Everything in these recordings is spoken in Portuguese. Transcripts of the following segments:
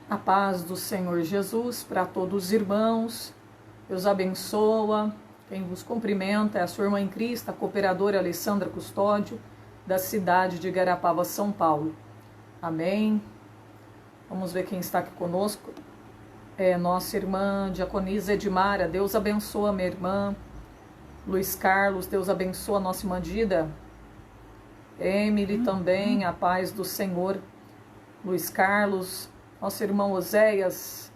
A paz do Senhor Jesus para todos os irmãos. Deus abençoa. Quem vos cumprimenta é a sua irmã em Cristo, a cooperadora Alessandra Custódio, da cidade de Igarapava, São Paulo. Amém. Vamos ver quem está aqui conosco. É nossa irmã Diaconisa Edmara. Deus abençoa minha irmã. Luiz Carlos, Deus abençoa a nossa irmã Dida. Emily também, a paz do Senhor. Luiz Carlos, nosso irmão Oséias,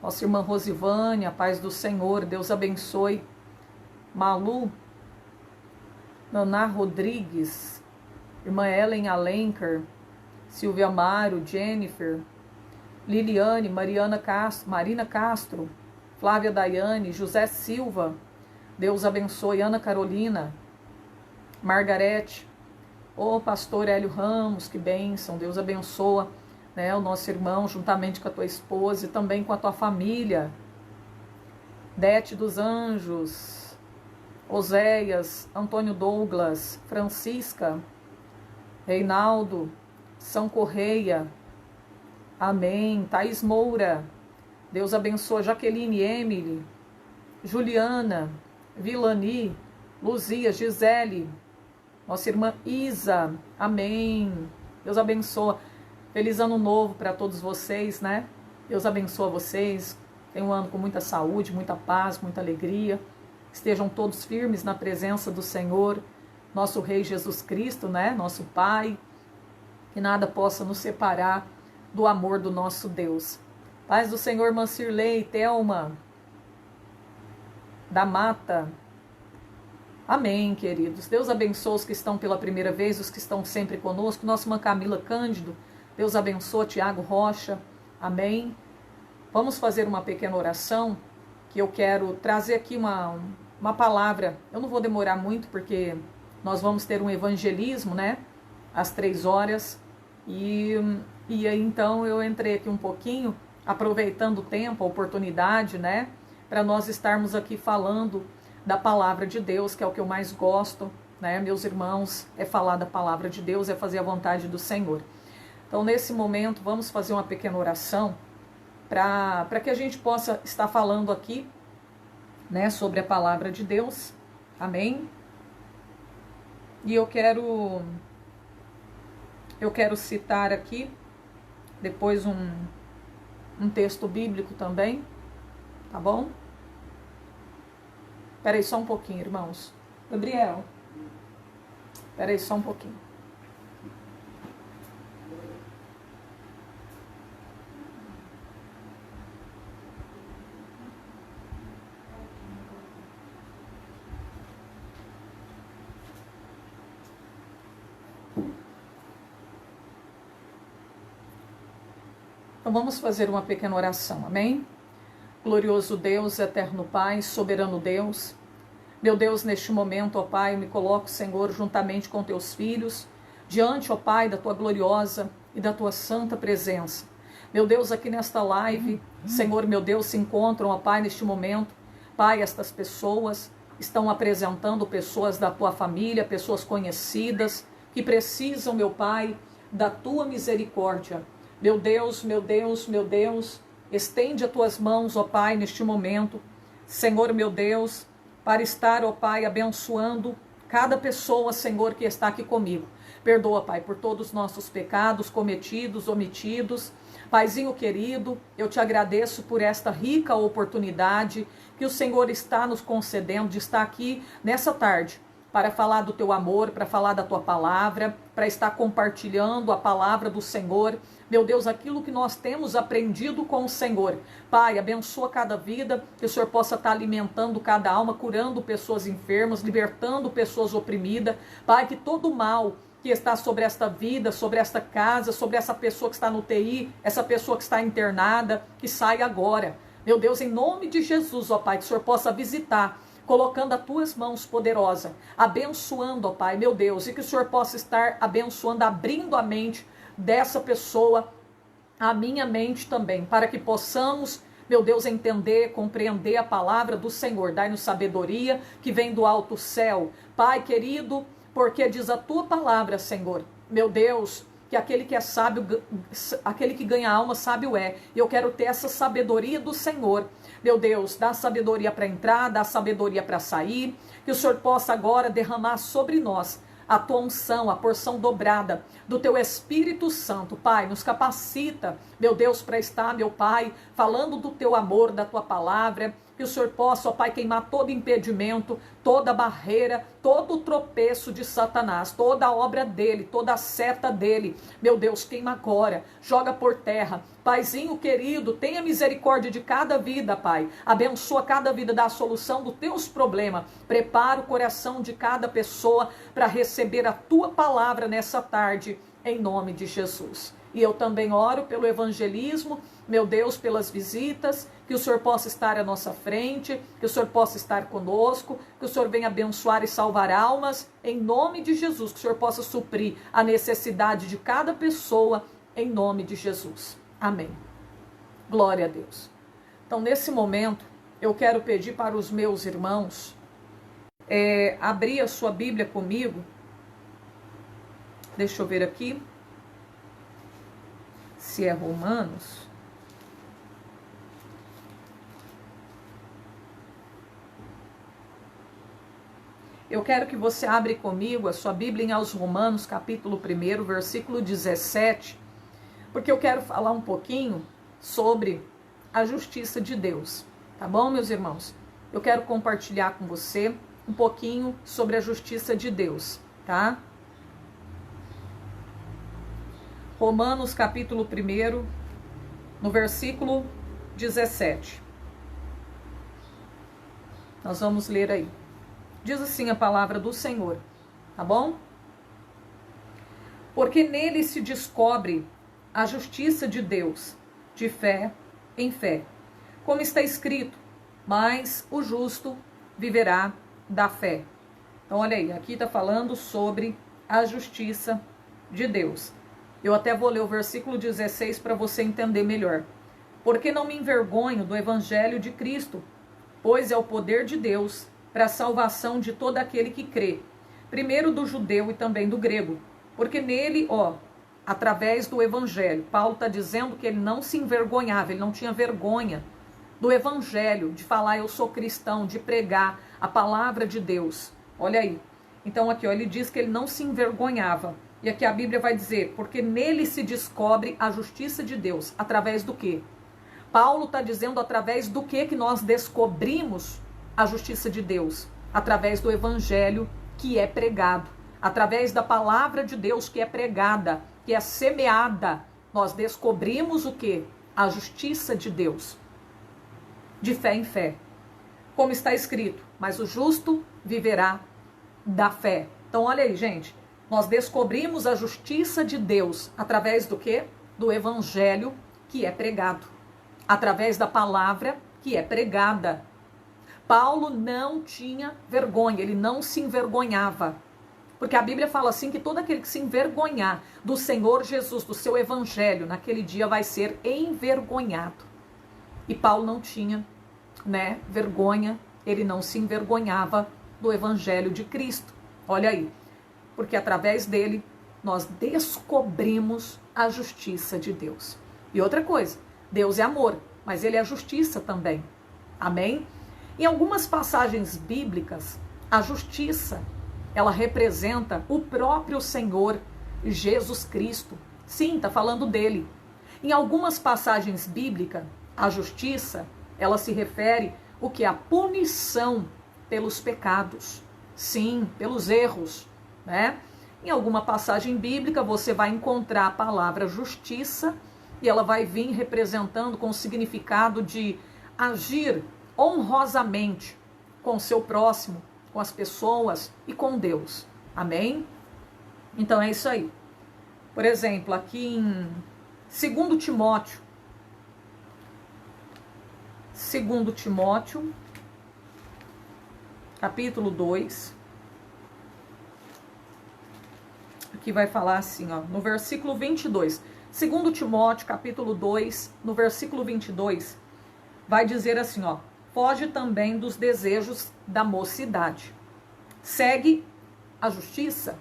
nossa irmã Rosivânia, a paz do Senhor, Deus abençoe. Malu, Naná Rodrigues, irmã Ellen Alencar, Silvia Amaro, Jennifer, Liliane, Marina Castro, Flávia Daiane, José Silva, Deus abençoe. Ana Carolina, Margarete, pastor Hélio Ramos, que bênção, Deus abençoa, o nosso irmão, juntamente com a tua esposa e também com a tua família. Dete dos Anjos, Oséias, Antônio Douglas, Francisca, Reinaldo, São Correia, amém. Thaís Moura, Deus abençoa. Jaqueline, Emily, Juliana, Vilani, Luzia, Gisele, nossa irmã Isa, amém. Deus abençoa. Feliz ano novo para todos vocês, Deus abençoa vocês. Tenham um ano com muita saúde, muita paz, muita alegria. Estejam todos firmes na presença do Senhor, nosso Rei Jesus Cristo, nosso Pai. Que nada possa nos separar do amor do nosso Deus. Paz do Senhor, Mancirlei, Thelma, da Mata. Amém, queridos. Deus abençoe os que estão pela primeira vez, os que estão sempre conosco. Nossa irmã Camila Cândido, Deus abençoe. Tiago Rocha, amém. Vamos fazer uma pequena oração, que eu quero trazer aqui uma palavra. Eu não vou demorar muito, porque nós vamos ter um evangelismo, às 3h. E aí, então, eu entrei aqui um pouquinho, aproveitando o tempo, a oportunidade, para nós estarmos aqui falando da palavra de Deus, que é o que eu mais gosto, meus irmãos, é falar da palavra de Deus, é fazer a vontade do Senhor. Então, nesse momento, vamos fazer uma pequena oração para que a gente possa estar falando aqui, sobre a palavra de Deus, amém? E eu quero citar aqui, depois um texto bíblico também, tá bom? Espera aí só um pouquinho, irmãos. Gabriel, espera aí só um pouquinho. Então vamos fazer uma pequena oração, amém? Glorioso Deus, eterno Pai, soberano Deus, meu Deus, neste momento, ó Pai, eu me coloco, Senhor, juntamente com teus filhos, diante, ó Pai, da tua gloriosa e da tua santa presença. Meu Deus, aqui nesta live, Senhor, meu Deus, se encontram, ó Pai, neste momento, Pai, estas pessoas estão apresentando pessoas da tua família, pessoas conhecidas, que precisam, meu Pai, da tua misericórdia. Meu Deus, meu Deus, meu Deus, estende as tuas mãos, ó Pai, neste momento, Senhor, meu Deus, para estar, ó Pai, abençoando cada pessoa, Senhor, que está aqui comigo. Perdoa, Pai, por todos os nossos pecados cometidos, omitidos. Paizinho querido, eu te agradeço por esta rica oportunidade que o Senhor está nos concedendo de estar aqui nessa tarde, para falar do teu amor, para falar da tua palavra, para estar compartilhando a palavra do Senhor. Meu Deus, aquilo que nós temos aprendido com o Senhor. Pai, abençoa cada vida, que o Senhor possa estar alimentando cada alma, curando pessoas enfermas, libertando pessoas oprimidas. Pai, que todo mal que está sobre esta vida, sobre esta casa, sobre essa pessoa que está no UTI, essa pessoa que está internada, que saia agora. Meu Deus, em nome de Jesus, ó Pai, que o Senhor possa visitar, colocando as tuas mãos poderosas, abençoando, ó Pai, meu Deus, e que o Senhor possa estar abençoando, abrindo a mente dessa pessoa, a minha mente também, para que possamos, meu Deus, entender, compreender a palavra do Senhor. Dai-nos sabedoria que vem do alto céu. Pai querido, porque diz a tua palavra, Senhor, meu Deus, que aquele que é sábio, aquele que ganha alma, sábio é. E eu quero ter essa sabedoria do Senhor. Meu Deus, dá sabedoria para entrar, dá sabedoria para sair, que o Senhor possa agora derramar sobre nós a tua unção, a porção dobrada do teu Espírito Santo. Pai, nos capacita, meu Deus, para estar, meu Pai, falando do teu amor, da tua palavra, que o Senhor possa, ó Pai, queimar todo impedimento, toda barreira, todo tropeço de Satanás, toda a obra dele, toda a seta dele. Meu Deus, queima agora, joga por terra. Paizinho querido, tenha misericórdia de cada vida, Pai. Abençoa cada vida, dá a solução dos teus problemas. Prepara o coração de cada pessoa para receber a tua palavra nessa tarde, em nome de Jesus. E eu também oro pelo evangelismo, meu Deus, pelas visitas, que o Senhor possa estar à nossa frente, que o Senhor possa estar conosco, que o Senhor venha abençoar e salvar almas, em nome de Jesus, que o Senhor possa suprir a necessidade de cada pessoa, em nome de Jesus. Amém. Glória a Deus. Então, nesse momento, eu quero pedir para os meus irmãos abrir a sua Bíblia comigo. Deixa eu ver aqui se é Romanos. Eu quero que você abra comigo a sua Bíblia aos Romanos, capítulo 1, versículo 17, porque eu quero falar um pouquinho sobre a justiça de Deus, tá bom, meus irmãos? Eu quero compartilhar com você um pouquinho sobre a justiça de Deus, tá? Romanos, capítulo 1, no versículo 17. Nós vamos ler aí. Diz assim a palavra do Senhor, tá bom? Porque nele se descobre a justiça de Deus, de fé em fé. Como está escrito, mas o justo viverá da fé. Então, olha aí, aqui está falando sobre a justiça de Deus. Eu até vou ler o versículo 16 para você entender melhor. Porque não me envergonho do evangelho de Cristo, pois é o poder de Deus para a salvação de todo aquele que crê, primeiro do judeu e também do grego, porque nele, através do evangelho, Paulo está dizendo que ele não se envergonhava, ele não tinha vergonha do evangelho, de falar eu sou cristão, de pregar a palavra de Deus. Olha aí, então aqui ele diz que ele não se envergonhava, e aqui a Bíblia vai dizer, porque nele se descobre a justiça de Deus, através do quê? Paulo está dizendo através do que nós descobrimos a justiça de Deus, através do evangelho que é pregado, através da palavra de Deus que é pregada, que é semeada, nós descobrimos o que? A justiça de Deus, de fé em fé. Como está escrito, mas o justo viverá da fé. Então olha aí, gente, nós descobrimos a justiça de Deus através do que? Do evangelho que é pregado, através da palavra que é pregada. Paulo não tinha vergonha, ele não se envergonhava. Porque a Bíblia fala assim que todo aquele que se envergonhar do Senhor Jesus, do seu evangelho, naquele dia vai ser envergonhado. E Paulo não tinha, vergonha, ele não se envergonhava do evangelho de Cristo. Olha aí, porque através dele nós descobrimos a justiça de Deus. E outra coisa, Deus é amor, mas ele é justiça também. Amém? Em algumas passagens bíblicas, a justiça, ela representa o próprio Senhor Jesus Cristo. Sim, está falando dele. Em algumas passagens bíblicas, a justiça, ela se refere o que? A punição pelos pecados. Sim, pelos erros, né? Em alguma passagem bíblica, você vai encontrar a palavra justiça e ela vai vir representando com o significado de agir honrosamente com o seu próximo, com as pessoas e com Deus. Amém? Então é isso aí. Por exemplo, aqui em 2 Timóteo, capítulo 2, aqui vai falar assim, no versículo 22. 2 Timóteo, capítulo 2, no versículo 22, vai dizer assim, foge também dos desejos da mocidade. Segue a justiça.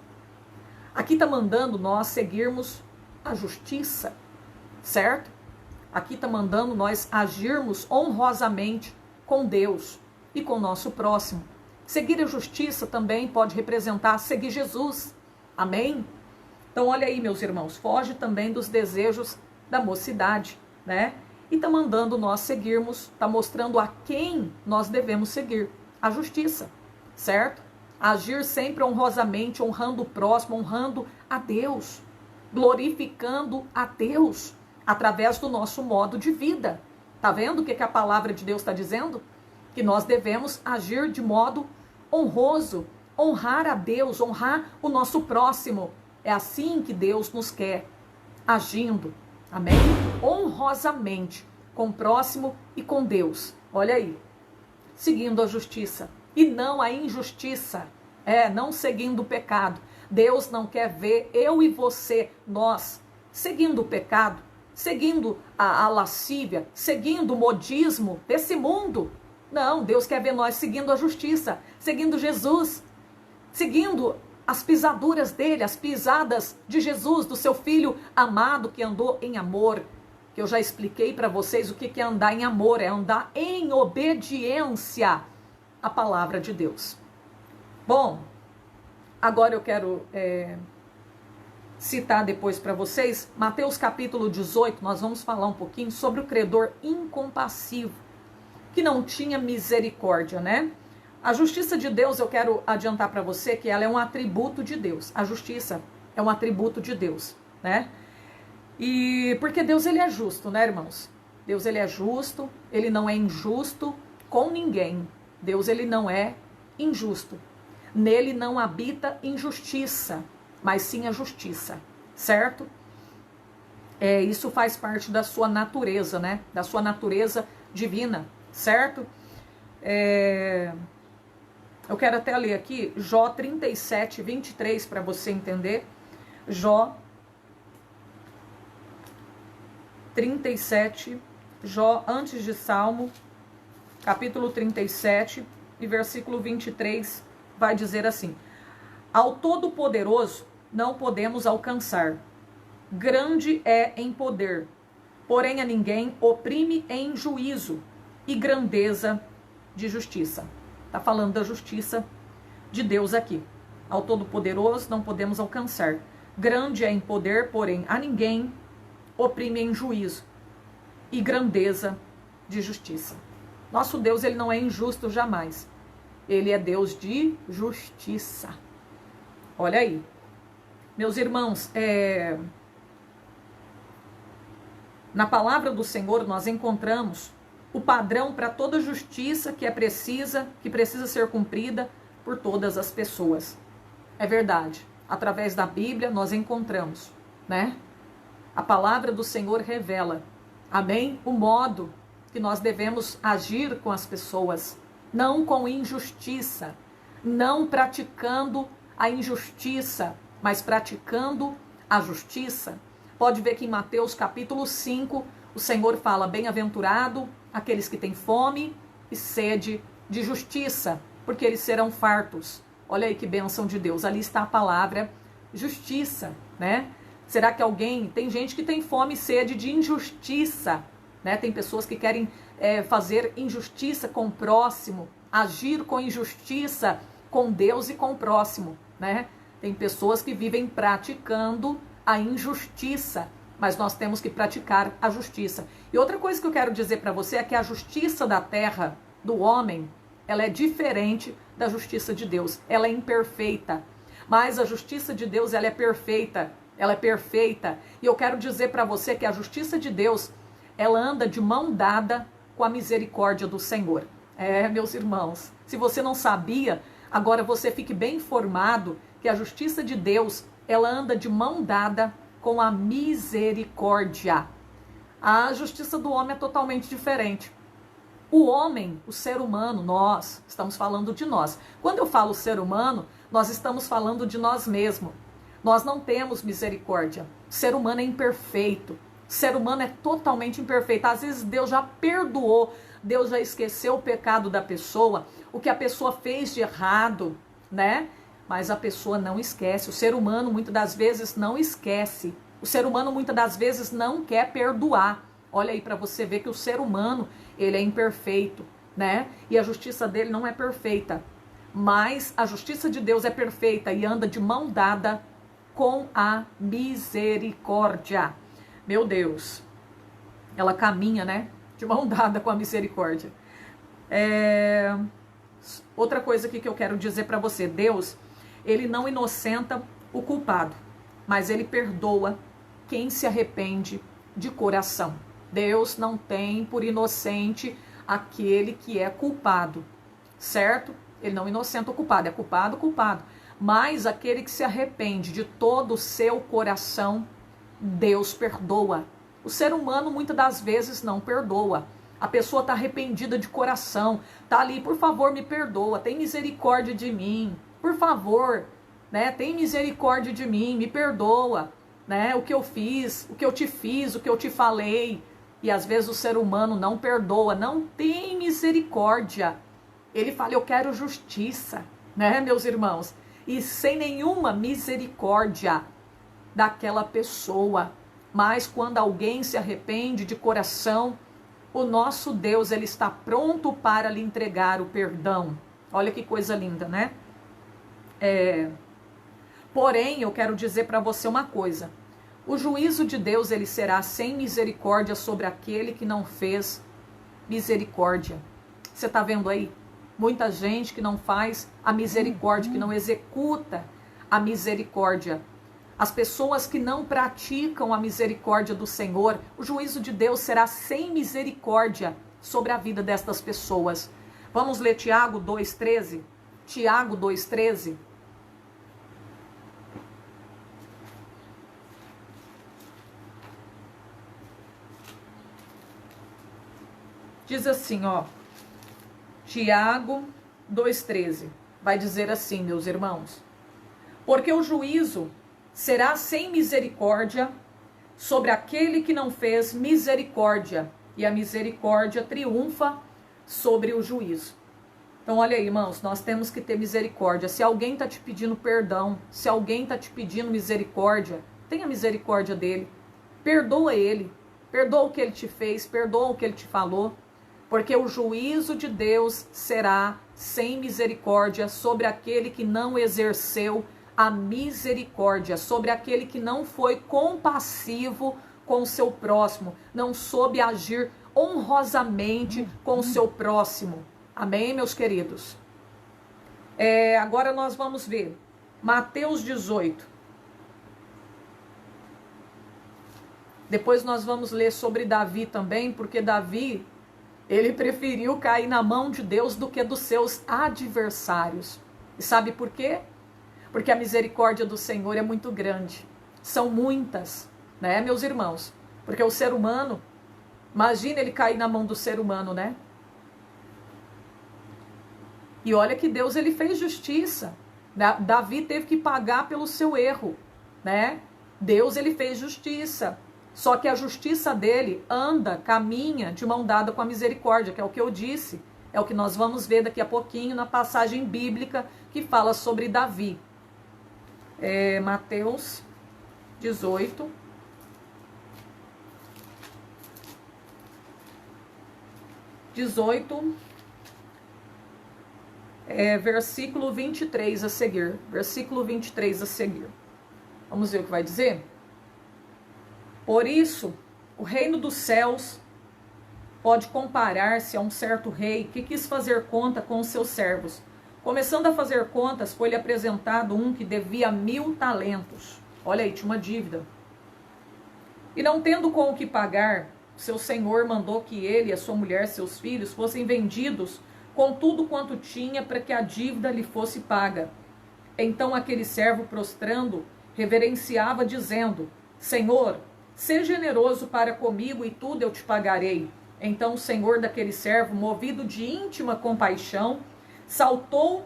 Aqui está mandando nós seguirmos a justiça, certo? Aqui está mandando nós agirmos honrosamente com Deus e com o nosso próximo. Seguir a justiça também pode representar seguir Jesus. Amém? Então olha aí, meus irmãos, foge também dos desejos da mocidade, né? E está mandando nós seguirmos, está mostrando a quem nós devemos seguir. A justiça, certo? Agir sempre honrosamente, honrando o próximo, honrando a Deus, glorificando a Deus através do nosso modo de vida. Tá vendo o que a palavra de Deus está dizendo? Que nós devemos agir de modo honroso, honrar a Deus, honrar o nosso próximo. É assim que Deus nos quer, agindo, amém? Honrosamente, com o próximo e com Deus. Olha aí, seguindo a justiça e não a injustiça, não seguindo o pecado. Deus não quer ver eu e você, nós, seguindo o pecado, seguindo a lascívia, seguindo o modismo desse mundo. Não, Deus quer ver nós seguindo a justiça, seguindo Jesus, seguindo as pisaduras dele, as pisadas de Jesus, do seu Filho amado que andou em amor. Que eu já expliquei para vocês o que é andar em amor, é andar em obediência à palavra de Deus. Bom, agora eu quero citar depois para vocês, Mateus capítulo 18, nós vamos falar um pouquinho sobre o credor incompassivo, que não tinha misericórdia, né? A justiça de Deus, eu quero adiantar para você que ela é um atributo de Deus. A justiça é um atributo de Deus, né? E porque Deus, ele é justo, né, irmãos? Deus, ele é justo, ele não é injusto com ninguém. Deus, ele não é injusto. Nele não habita injustiça, mas sim a justiça, certo? Isso faz parte da sua natureza, né? Da sua natureza divina, certo? Eu quero até ler aqui Jó 37, 23 para você entender. Jó 37, Jó antes de Salmo, capítulo 37 e versículo 23 vai dizer assim: ao Todo-Poderoso não podemos alcançar, grande é em poder, porém a ninguém oprime em juízo e grandeza de justiça. Está falando da justiça de Deus aqui. Ao Todo-Poderoso não podemos alcançar, grande é em poder, porém a ninguém oprime em juízo e grandeza de justiça. Nosso Deus, ele não é injusto jamais. Ele é Deus de justiça. Olha aí. Meus irmãos, na palavra do Senhor nós encontramos o padrão para toda justiça que precisa ser cumprida por todas as pessoas. É verdade. Através da Bíblia nós encontramos, né? A palavra do Senhor revela, amém? O modo que nós devemos agir com as pessoas, não com injustiça, não praticando a injustiça, mas praticando a justiça. Pode ver que em Mateus capítulo 5, o Senhor fala: bem-aventurado aqueles que têm fome e sede de justiça, porque eles serão fartos. Olha aí que bênção de Deus. Ali está a palavra justiça, né? Será que tem gente que tem fome e sede de injustiça, né? Tem pessoas que querem fazer injustiça com o próximo, agir com injustiça com Deus e com o próximo, né? Tem pessoas que vivem praticando a injustiça, mas nós temos que praticar a justiça. E outra coisa que eu quero dizer para você é que a justiça da terra, do homem, ela é diferente da justiça de Deus. Ela é imperfeita, mas a justiça de Deus, ela é perfeita. Ela é perfeita. E eu quero dizer para você que a justiça de Deus, ela anda de mão dada com a misericórdia do Senhor. Meus irmãos, se você não sabia, agora você fique bem informado que a justiça de Deus, ela anda de mão dada com a misericórdia. A justiça do homem é totalmente diferente. O homem, o ser humano, nós, estamos falando de nós. Quando eu falo ser humano, nós estamos falando de nós mesmos. Nós não temos misericórdia. O ser humano é imperfeito. O ser humano é totalmente imperfeito. Às vezes Deus já perdoou, Deus já esqueceu o pecado da pessoa, o que a pessoa fez de errado, né? Mas a pessoa não esquece. O ser humano, muitas das vezes, não esquece O ser humano muitas das vezes não quer perdoar. Olha aí para você ver que o ser humano, ele é imperfeito, né? E a justiça dele não é perfeita. Mas a justiça de Deus é perfeita e anda de mão dada com a misericórdia. Meu Deus, ela caminha, né? De mão dada com a misericórdia. Outra coisa aqui que eu quero dizer para você. Deus, ele não inocenta o culpado, mas ele perdoa quem se arrepende de coração. Deus não tem por inocente aquele que é culpado, certo? Ele não inocenta o culpado, é culpado, culpado. Mas aquele que se arrepende de todo o seu coração, Deus perdoa. O ser humano muitas das vezes não perdoa. A pessoa está arrependida de coração, está ali, por favor, me perdoa, tem misericórdia de mim, por favor, né? Tem misericórdia de mim, me perdoa, né? O que eu fiz, o que eu te fiz, o que eu te falei. E às vezes o ser humano não perdoa, não tem misericórdia. Ele fala, eu quero justiça, né, meus irmãos? E sem nenhuma misericórdia daquela pessoa. Mas quando alguém se arrepende de coração, o nosso Deus, ele está pronto para lhe entregar o perdão. Olha que coisa linda, né? Porém, eu quero dizer para você uma coisa. O juízo de Deus, ele será sem misericórdia sobre aquele que não fez misericórdia. Você está vendo aí? Muita gente que não faz a misericórdia, que não executa a misericórdia. As pessoas que não praticam a misericórdia do Senhor, o juízo de Deus será sem misericórdia sobre a vida destas pessoas. Vamos ler Tiago 2,13? Tiago 2,13. Diz assim, ó. Tiago 2,13. Vai dizer assim, meus irmãos. Porque o juízo será sem misericórdia sobre aquele que não fez misericórdia. E a misericórdia triunfa sobre o juízo. Então, olha aí, irmãos, nós temos que ter misericórdia. Se alguém está te pedindo perdão, se alguém está te pedindo misericórdia, tenha misericórdia dele. Perdoa ele. Perdoa o que ele te fez, perdoa o que ele te falou. Porque o juízo de Deus será sem misericórdia sobre aquele que não exerceu a misericórdia, sobre aquele que não foi compassivo com o seu próximo, não soube agir honrosamente com o seu próximo. Amém, meus queridos? Agora nós vamos ver Mateus 18. Depois nós vamos ler sobre Davi também, porque Davi, ele preferiu cair na mão de Deus do que dos seus adversários. E sabe por quê? Porque a misericórdia do Senhor é muito grande. São muitas, né, meus irmãos? Porque o ser humano, imagina ele cair na mão do ser humano, né? E olha que Deus, ele fez justiça. Davi teve que pagar pelo seu erro, né? Deus, ele fez justiça. Só que a justiça dele caminha de mão dada com a misericórdia, que é o que eu disse. É o que nós vamos ver daqui a pouquinho na passagem bíblica que fala sobre Davi. Mateus 18. Versículo 23 a seguir. Versículo 23 a seguir. Vamos ver o que vai dizer? Por isso, o reino dos céus pode comparar-se a um certo rei que quis fazer conta com os seus servos. Começando a fazer contas, foi-lhe apresentado um que devia 1000 talentos. Olha aí, tinha uma dívida. E não tendo com o que pagar, seu senhor mandou que ele, a sua mulher, seus filhos, fossem vendidos com tudo quanto tinha para que a dívida lhe fosse paga. Então aquele servo, prostrando, reverenciava, dizendo: Senhor, seja generoso para comigo e tudo eu te pagarei. Então o senhor daquele servo, movido de íntima compaixão, soltou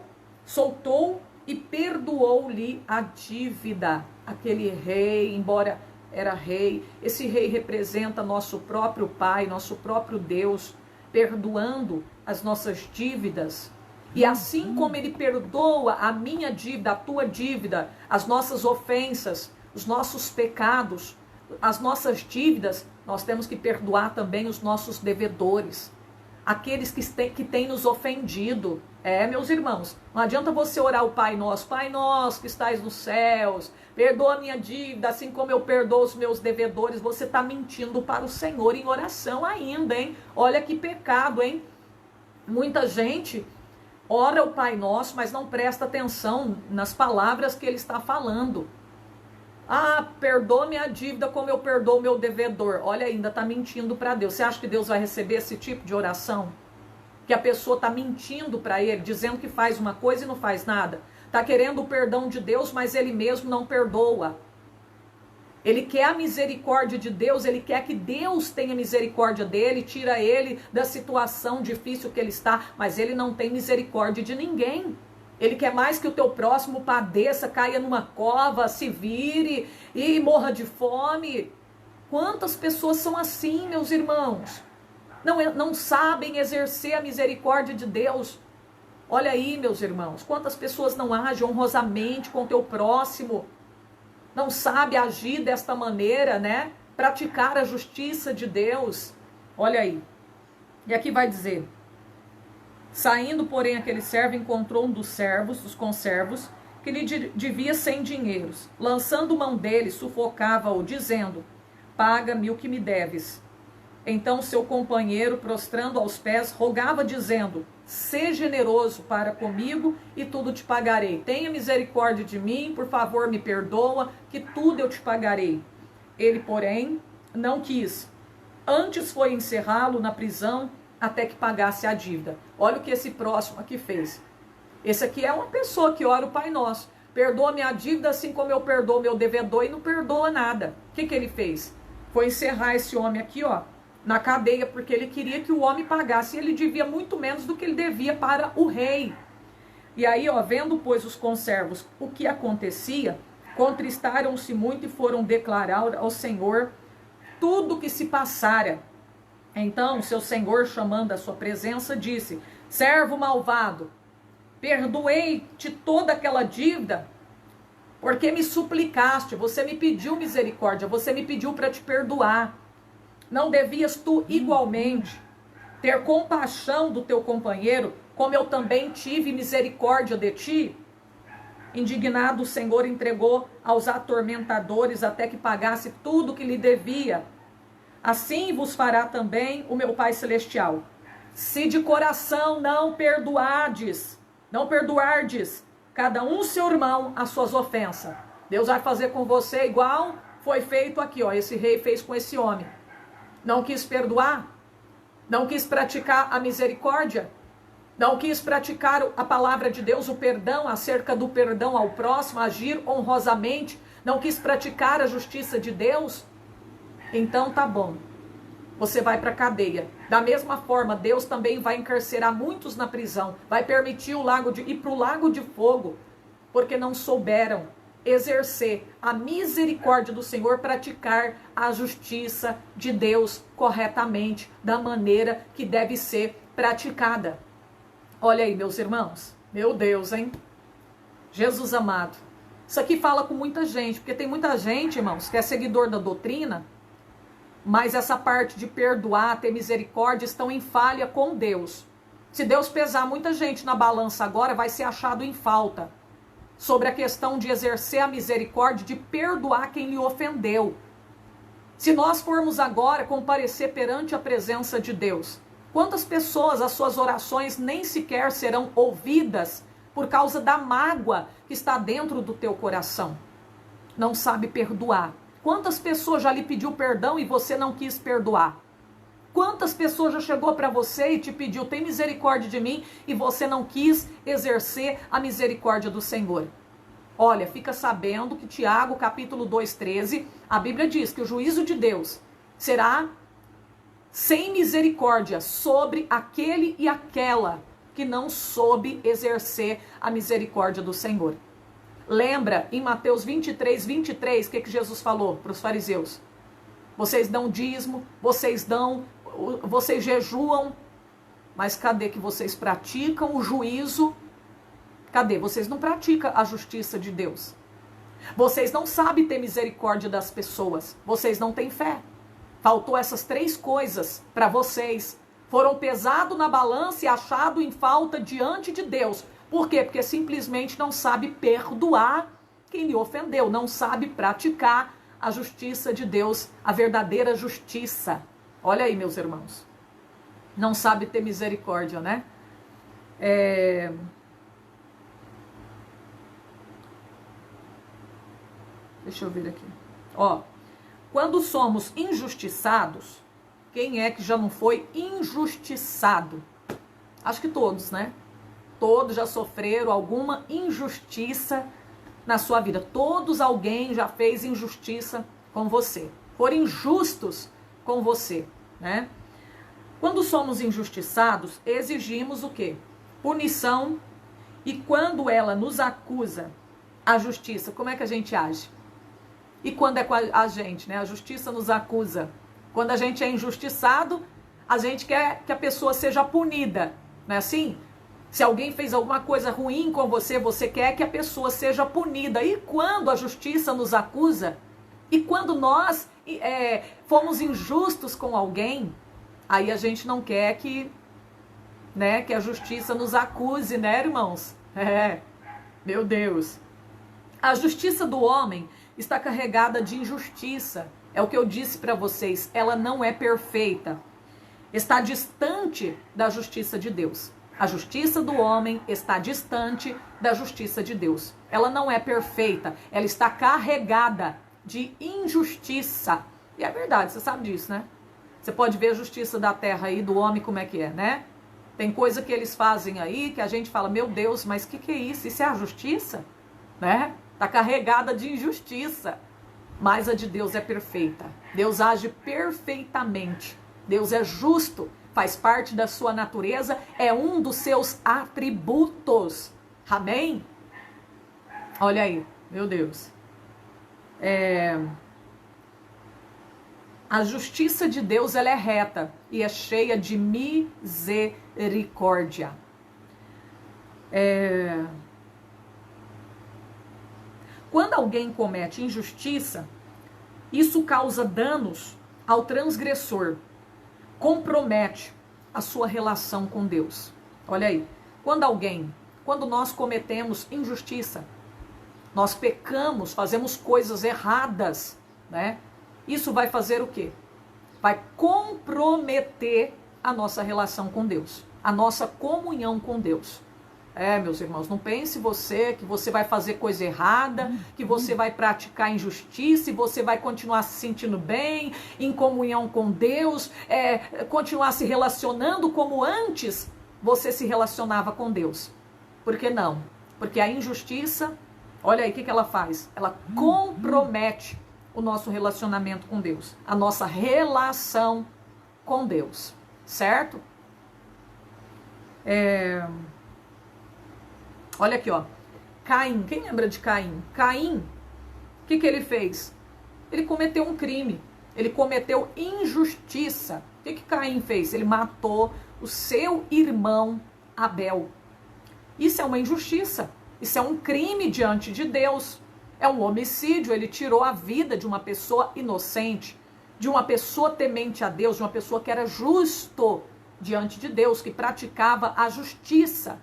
e perdoou-lhe a dívida. Aquele rei, embora era rei, esse rei representa nosso próprio Pai, nosso próprio Deus, perdoando as nossas dívidas. E assim como ele perdoa a minha dívida, a tua dívida, as nossas ofensas, os nossos pecados, as nossas dívidas, nós temos que perdoar também os nossos devedores, aqueles que têm nos ofendido. Meus irmãos, não adianta você orar o Pai Nosso que estais nos céus, perdoa a minha dívida, assim como eu perdoo os meus devedores. Você está mentindo para o Senhor em oração ainda, hein? Olha que pecado, hein? Muita gente ora o Pai Nosso, mas não presta atenção nas palavras que ele está falando. Perdoa minha dívida como eu perdoo o meu devedor. Olha, ainda está mentindo para Deus. Você acha que Deus vai receber esse tipo de oração? Que a pessoa está mentindo para ele, dizendo que faz uma coisa e não faz nada. Está querendo o perdão de Deus, mas ele mesmo não perdoa. Ele quer a misericórdia de Deus, ele quer que Deus tenha misericórdia dele, tira ele da situação difícil que ele está, mas ele não tem misericórdia de ninguém. Ele quer mais que o teu próximo padeça, caia numa cova, se vire e morra de fome. Quantas pessoas são assim, meus irmãos? Não sabem exercer a misericórdia de Deus. Olha aí, meus irmãos, quantas pessoas não agem honrosamente com o teu próximo, não sabe agir desta maneira, né? Praticar a justiça de Deus. Olha aí. E aqui vai dizer: saindo, porém, aquele servo encontrou um dos conservos, que lhe devia 100 dinheiros. Lançando mão dele, sufocava-o, dizendo: paga-me o que me deves. Então seu companheiro, prostrando aos pés, rogava, dizendo: sê generoso para comigo e tudo te pagarei. Tenha misericórdia de mim, por favor, me perdoa, que tudo eu te pagarei. Ele, porém, não quis. Antes foi encerrá-lo na prisão até que pagasse a dívida. Olha o que esse próximo aqui fez. Esse aqui é uma pessoa que ora o Pai Nosso. Perdoa minha dívida assim como eu perdoo meu devedor, e não perdoa nada. O que ele fez? Foi encerrar esse homem aqui, na cadeia, porque ele queria que o homem pagasse. Ele devia muito menos do que ele devia para o rei. E aí, vendo, pois, os conservos o que acontecia, contristaram-se muito e foram declarar ao Senhor tudo o que se passara. Então, seu senhor, chamando a sua presença, disse: servo malvado, perdoei-te toda aquela dívida, porque me suplicaste, você me pediu misericórdia, você me pediu para te perdoar. Não devias tu igualmente ter compaixão do teu companheiro, como eu também tive misericórdia de ti? Indignado, o Senhor entregou aos atormentadores até que pagasse tudo que lhe devia. Assim vos fará também o meu Pai Celestial, se de coração não perdoardes cada um seu irmão as suas ofensas. Deus vai fazer com você igual foi feito aqui, esse rei fez com esse homem. Não quis perdoar, não quis praticar a misericórdia, não quis praticar a palavra de Deus, o perdão, acerca do perdão ao próximo, agir honrosamente, não quis praticar a justiça de Deus. Então tá bom, você vai para a cadeia. Da mesma forma, Deus também vai encarcerar muitos na prisão, vai permitir ir para o lago de fogo, porque não souberam exercer a misericórdia do Senhor, praticar a justiça de Deus corretamente, da maneira que deve ser praticada. Olha aí, meus irmãos, meu Deus, hein? Jesus amado. Isso aqui fala com muita gente, porque tem muita gente, irmãos, que é seguidor da doutrina, mas essa parte de perdoar, ter misericórdia, estão em falha com Deus. Se Deus pesar muita gente na balança agora, vai ser achado em falta sobre a questão de exercer a misericórdia, de perdoar quem lhe ofendeu. Se nós formos agora comparecer perante a presença de Deus, quantas pessoas as suas orações nem sequer serão ouvidas por causa da mágoa que está dentro do teu coração? Não sabe perdoar. Quantas pessoas já lhe pediu perdão e você não quis perdoar? Quantas pessoas já chegou para você e te pediu, tem misericórdia de mim, e você não quis exercer a misericórdia do Senhor? Olha, fica sabendo que Tiago, capítulo 2:13, a Bíblia diz que o juízo de Deus será sem misericórdia sobre aquele e aquela que não soube exercer a misericórdia do Senhor. Lembra em Mateus 23:23, o que Jesus falou para os fariseus? Vocês dão dízimo, vocês jejuam, mas cadê que vocês praticam o juízo? Cadê? Vocês não praticam a justiça de Deus. Vocês não sabem ter misericórdia das pessoas. Vocês não têm fé. Faltou essas 3 coisas para vocês. Foram pesados na balança e achados em falta diante de Deus. Por quê? Porque simplesmente não sabe perdoar quem lhe ofendeu. Não sabe praticar a justiça de Deus, a verdadeira justiça. Olha aí, meus irmãos. Não sabe ter misericórdia, né? Deixa eu ver aqui. Ó, quando somos injustiçados, quem é que já não foi injustiçado? Acho que todos, né? Todos já sofreram alguma injustiça na sua vida. Todos, alguém já fez injustiça com você. Foram injustos com você, né? Quando somos injustiçados, exigimos o quê? Punição. E quando ela nos acusa, a justiça, como é que a gente age? E quando é com a gente, né? A justiça nos acusa. Quando a gente é injustiçado, a gente quer que a pessoa seja punida, não é assim? Se alguém fez alguma coisa ruim com você, você quer que a pessoa seja punida. E quando a justiça nos acusa, e quando nós fomos injustos com alguém, aí a gente não quer que a justiça nos acuse, né, irmãos? Meu Deus. A justiça do homem está carregada de injustiça. É o que eu disse para vocês, ela não é perfeita. Está distante da justiça de Deus. A justiça do homem está distante da justiça de Deus. Ela não é perfeita, ela está carregada de injustiça. E é verdade, você sabe disso, né? Você pode ver a justiça da terra aí, do homem, como é que é, né? Tem coisa que eles fazem aí que a gente fala, meu Deus, mas o que é isso? Isso é a justiça? Né? Está carregada de injustiça. Mas a de Deus é perfeita. Deus age perfeitamente. Deus é justo. Faz parte da sua natureza. É um dos seus atributos. Amém? Olha aí. Meu Deus. A justiça de Deus, ela é reta. E é cheia de misericórdia. Quando alguém comete injustiça, isso causa danos ao transgressor, compromete a sua relação com Deus. Olha aí, quando nós cometemos injustiça, nós pecamos, fazemos coisas erradas, né? Isso vai fazer o quê? Vai comprometer a nossa relação com Deus, a nossa comunhão com Deus. Meus irmãos, não pense que você vai fazer coisa errada, que você vai praticar injustiça e você vai continuar se sentindo bem, em comunhão com Deus, continuar se relacionando como antes você se relacionava com Deus. Por que não? Porque a injustiça, olha aí o que ela faz? Ela compromete o nosso relacionamento com Deus, a nossa relação com Deus, certo? Olha aqui, ó. Caim, quem lembra de Caim? Caim, o que ele fez? Ele cometeu um crime, ele cometeu injustiça. O que Caim fez? Ele matou o seu irmão Abel. Isso é uma injustiça, isso é um crime diante de Deus. É um homicídio, ele tirou a vida de uma pessoa inocente, de uma pessoa temente a Deus, de uma pessoa que era justo diante de Deus, que praticava a justiça.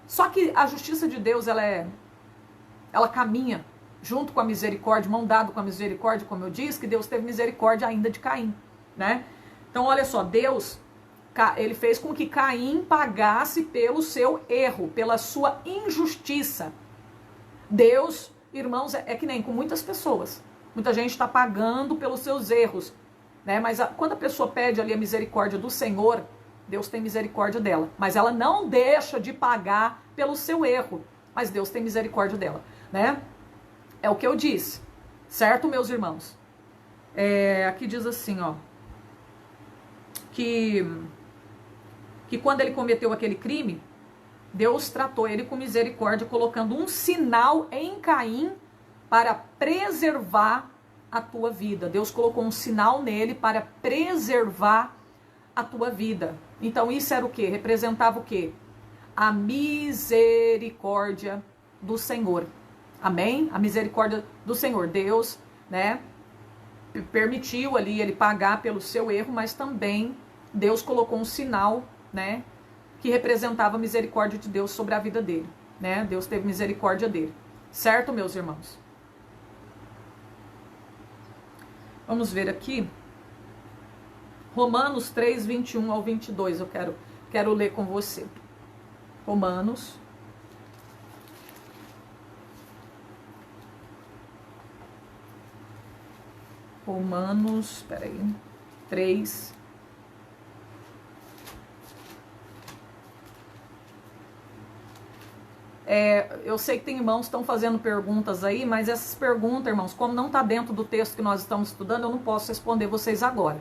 Só que a justiça de Deus, ela caminha junto com a misericórdia, mão dada com a misericórdia, como eu disse, que Deus teve misericórdia ainda de Caim, né? Então, olha só, Deus, ele fez com que Caim pagasse pelo seu erro, pela sua injustiça. Deus, irmãos, é que nem com muitas pessoas. Muita gente está pagando pelos seus erros, né? Mas quando a pessoa pede ali a misericórdia do Senhor, Deus tem misericórdia dela, mas ela não deixa de pagar pelo seu erro, mas Deus tem misericórdia dela, né? É o que eu disse, certo, meus irmãos? Aqui diz assim, ó, que quando ele cometeu aquele crime, Deus tratou ele com misericórdia, colocando um sinal em Caim para preservar a tua vida. Deus colocou um sinal nele para preservar a tua vida. Então isso era o quê? Representava o quê? A misericórdia do Senhor. Amém? A misericórdia do Senhor. Deus, né, permitiu ali ele pagar pelo seu erro, mas também Deus colocou um sinal, né, que representava a misericórdia de Deus sobre a vida dele, né? Deus teve misericórdia dele. Certo, meus irmãos? Vamos ver aqui. Romanos 3, 21 ao 22, eu quero ler com você. Romanos. Peraí. 3. Eu sei que tem irmãos que estão fazendo perguntas aí, mas essas perguntas, irmãos, como não está dentro do texto que nós estamos estudando, eu não posso responder vocês agora.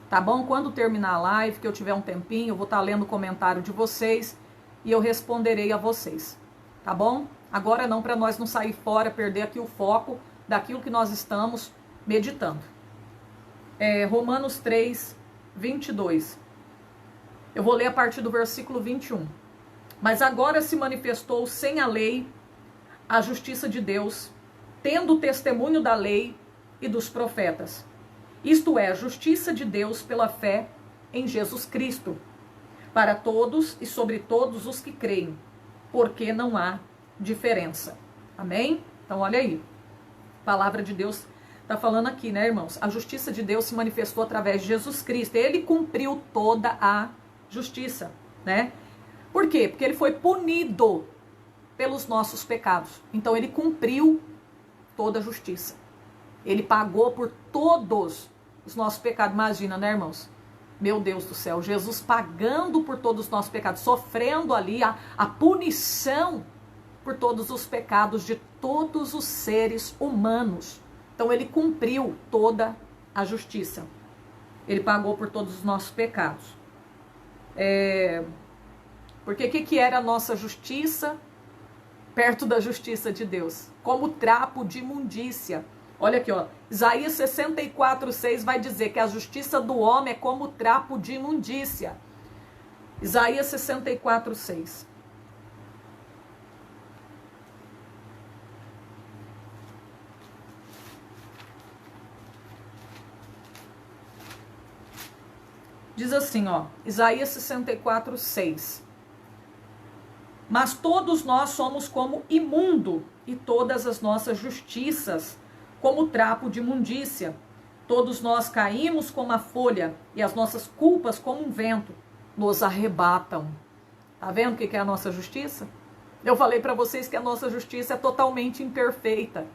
Tá bom? Quando terminar a live, que eu tiver um tempinho, eu vou estar lendo o comentário de vocês e eu responderei a vocês. Tá bom? Agora não, para nós não sair fora, perder aqui o foco daquilo que nós estamos meditando. Romanos 3, 22. Eu vou ler a partir do versículo 21. Mas agora se manifestou sem a lei a justiça de Deus, tendo o testemunho da lei e dos profetas. Isto é, a justiça de Deus pela fé em Jesus Cristo, para todos e sobre todos os que creem, porque não há diferença. Amém? Então olha aí, a palavra de Deus está falando aqui, né, irmãos? A justiça de Deus se manifestou através de Jesus Cristo. Ele cumpriu toda a justiça, né? Por quê? Porque ele foi punido pelos nossos pecados. Então ele cumpriu toda a justiça. Ele pagou por todos os nossos pecados. Imagina, né, irmãos? Meu Deus do céu, Jesus pagando por todos os nossos pecados, sofrendo ali a punição por todos os pecados de todos os seres humanos. Então ele cumpriu toda a justiça. Ele pagou por todos os nossos pecados. Porque o que era a nossa justiça perto da justiça de Deus? Como trapo de imundícia. Olha aqui, ó. Isaías 64, 6 vai dizer que a justiça do homem é como trapo de imundícia. Isaías 64, 6. Diz assim, ó. Isaías 64, 6. Mas todos nós somos como imundo, e todas as nossas justiças como trapo de imundícia. Todos nós caímos como a folha, e as nossas culpas como um vento nos arrebatam. Tá vendo o que é a nossa justiça? Eu falei para vocês que a nossa justiça é totalmente imperfeita.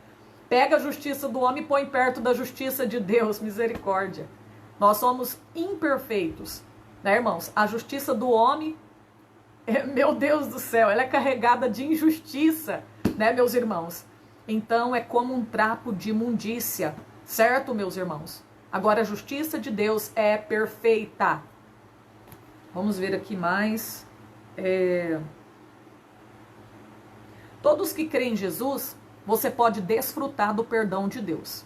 Pega a justiça do homem e põe perto da justiça de Deus, misericórdia. Nós somos imperfeitos, né, irmãos? A justiça do homem, meu Deus do céu, ela é carregada de injustiça, né, meus irmãos? Então é como um trapo de imundícia, certo, meus irmãos? Agora a justiça de Deus é perfeita. Vamos ver aqui mais. Todos que creem em Jesus, você pode desfrutar do perdão de Deus.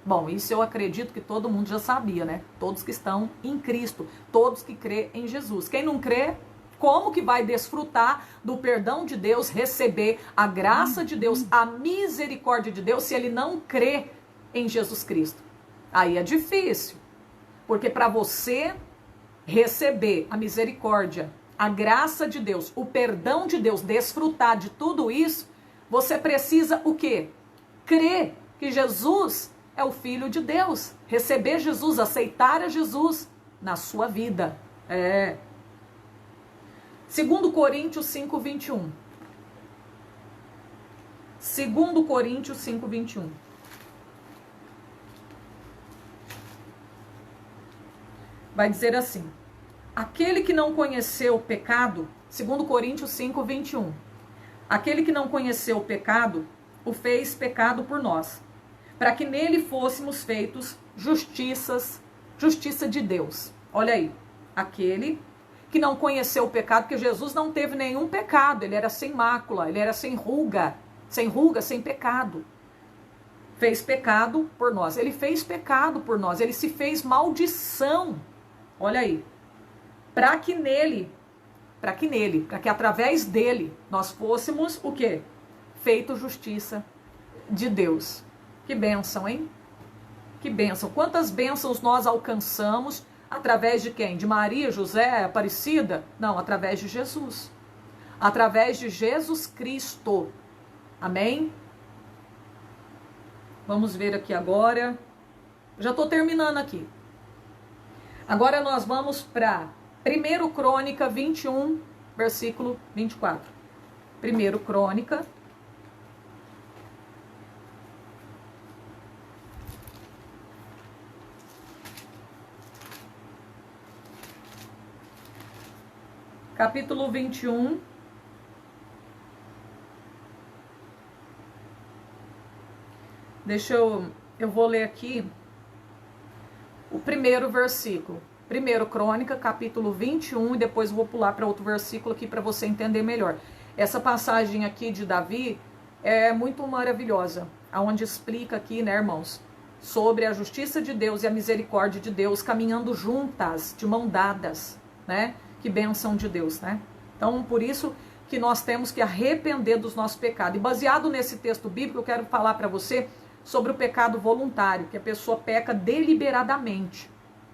Bom, isso eu acredito que todo mundo já sabia, né? Todos que estão em Cristo, todos que crê em Jesus. Quem não crê, como que vai desfrutar do perdão de Deus, receber a graça de Deus, a misericórdia de Deus, se ele não crê em Jesus Cristo? Aí é difícil, porque para você receber a misericórdia, a graça de Deus, o perdão de Deus, desfrutar de tudo isso, você precisa o quê? Crer que Jesus é o Filho de Deus, receber Jesus, aceitar a Jesus na sua vida. 2 Coríntios 5, 21. 2 Coríntios 5, 21. Vai dizer assim: aquele que não conheceu o pecado, 2 Coríntios 5, 21. Aquele que não conheceu o pecado, o fez pecado por nós, para que nele fôssemos feitos justiça de Deus. Olha aí, aquele que não conheceu o pecado, porque Jesus não teve nenhum pecado, ele era sem mácula, ele era sem ruga, sem pecado. Fez pecado por nós, ele fez pecado por nós, ele se fez maldição, olha aí, para que através dele nós fôssemos o quê? feito justiça de Deus. Que bênção, hein? Que bênção. Quantas bênçãos nós alcançamos através de quem? De Maria, José, Aparecida? Não, através de Jesus. Através de Jesus Cristo. Amém? Vamos ver aqui agora. Já estou terminando aqui. Agora nós vamos para 1 Crônica 21, versículo 24. 1 Crônica. Capítulo 21. Eu vou ler aqui o primeiro versículo. 1 Crônica, capítulo 21, e depois vou pular para outro versículo aqui para você entender melhor. Essa passagem aqui de Davi é muito maravilhosa, aonde explica aqui, né, irmãos, sobre a justiça de Deus e a misericórdia de Deus caminhando juntas, de mão dadas, né? Que bênção de Deus, né? Então, por isso que nós temos que arrepender dos nossos pecados. E baseado nesse texto bíblico, eu quero falar para você sobre o pecado voluntário, que a pessoa peca deliberadamente,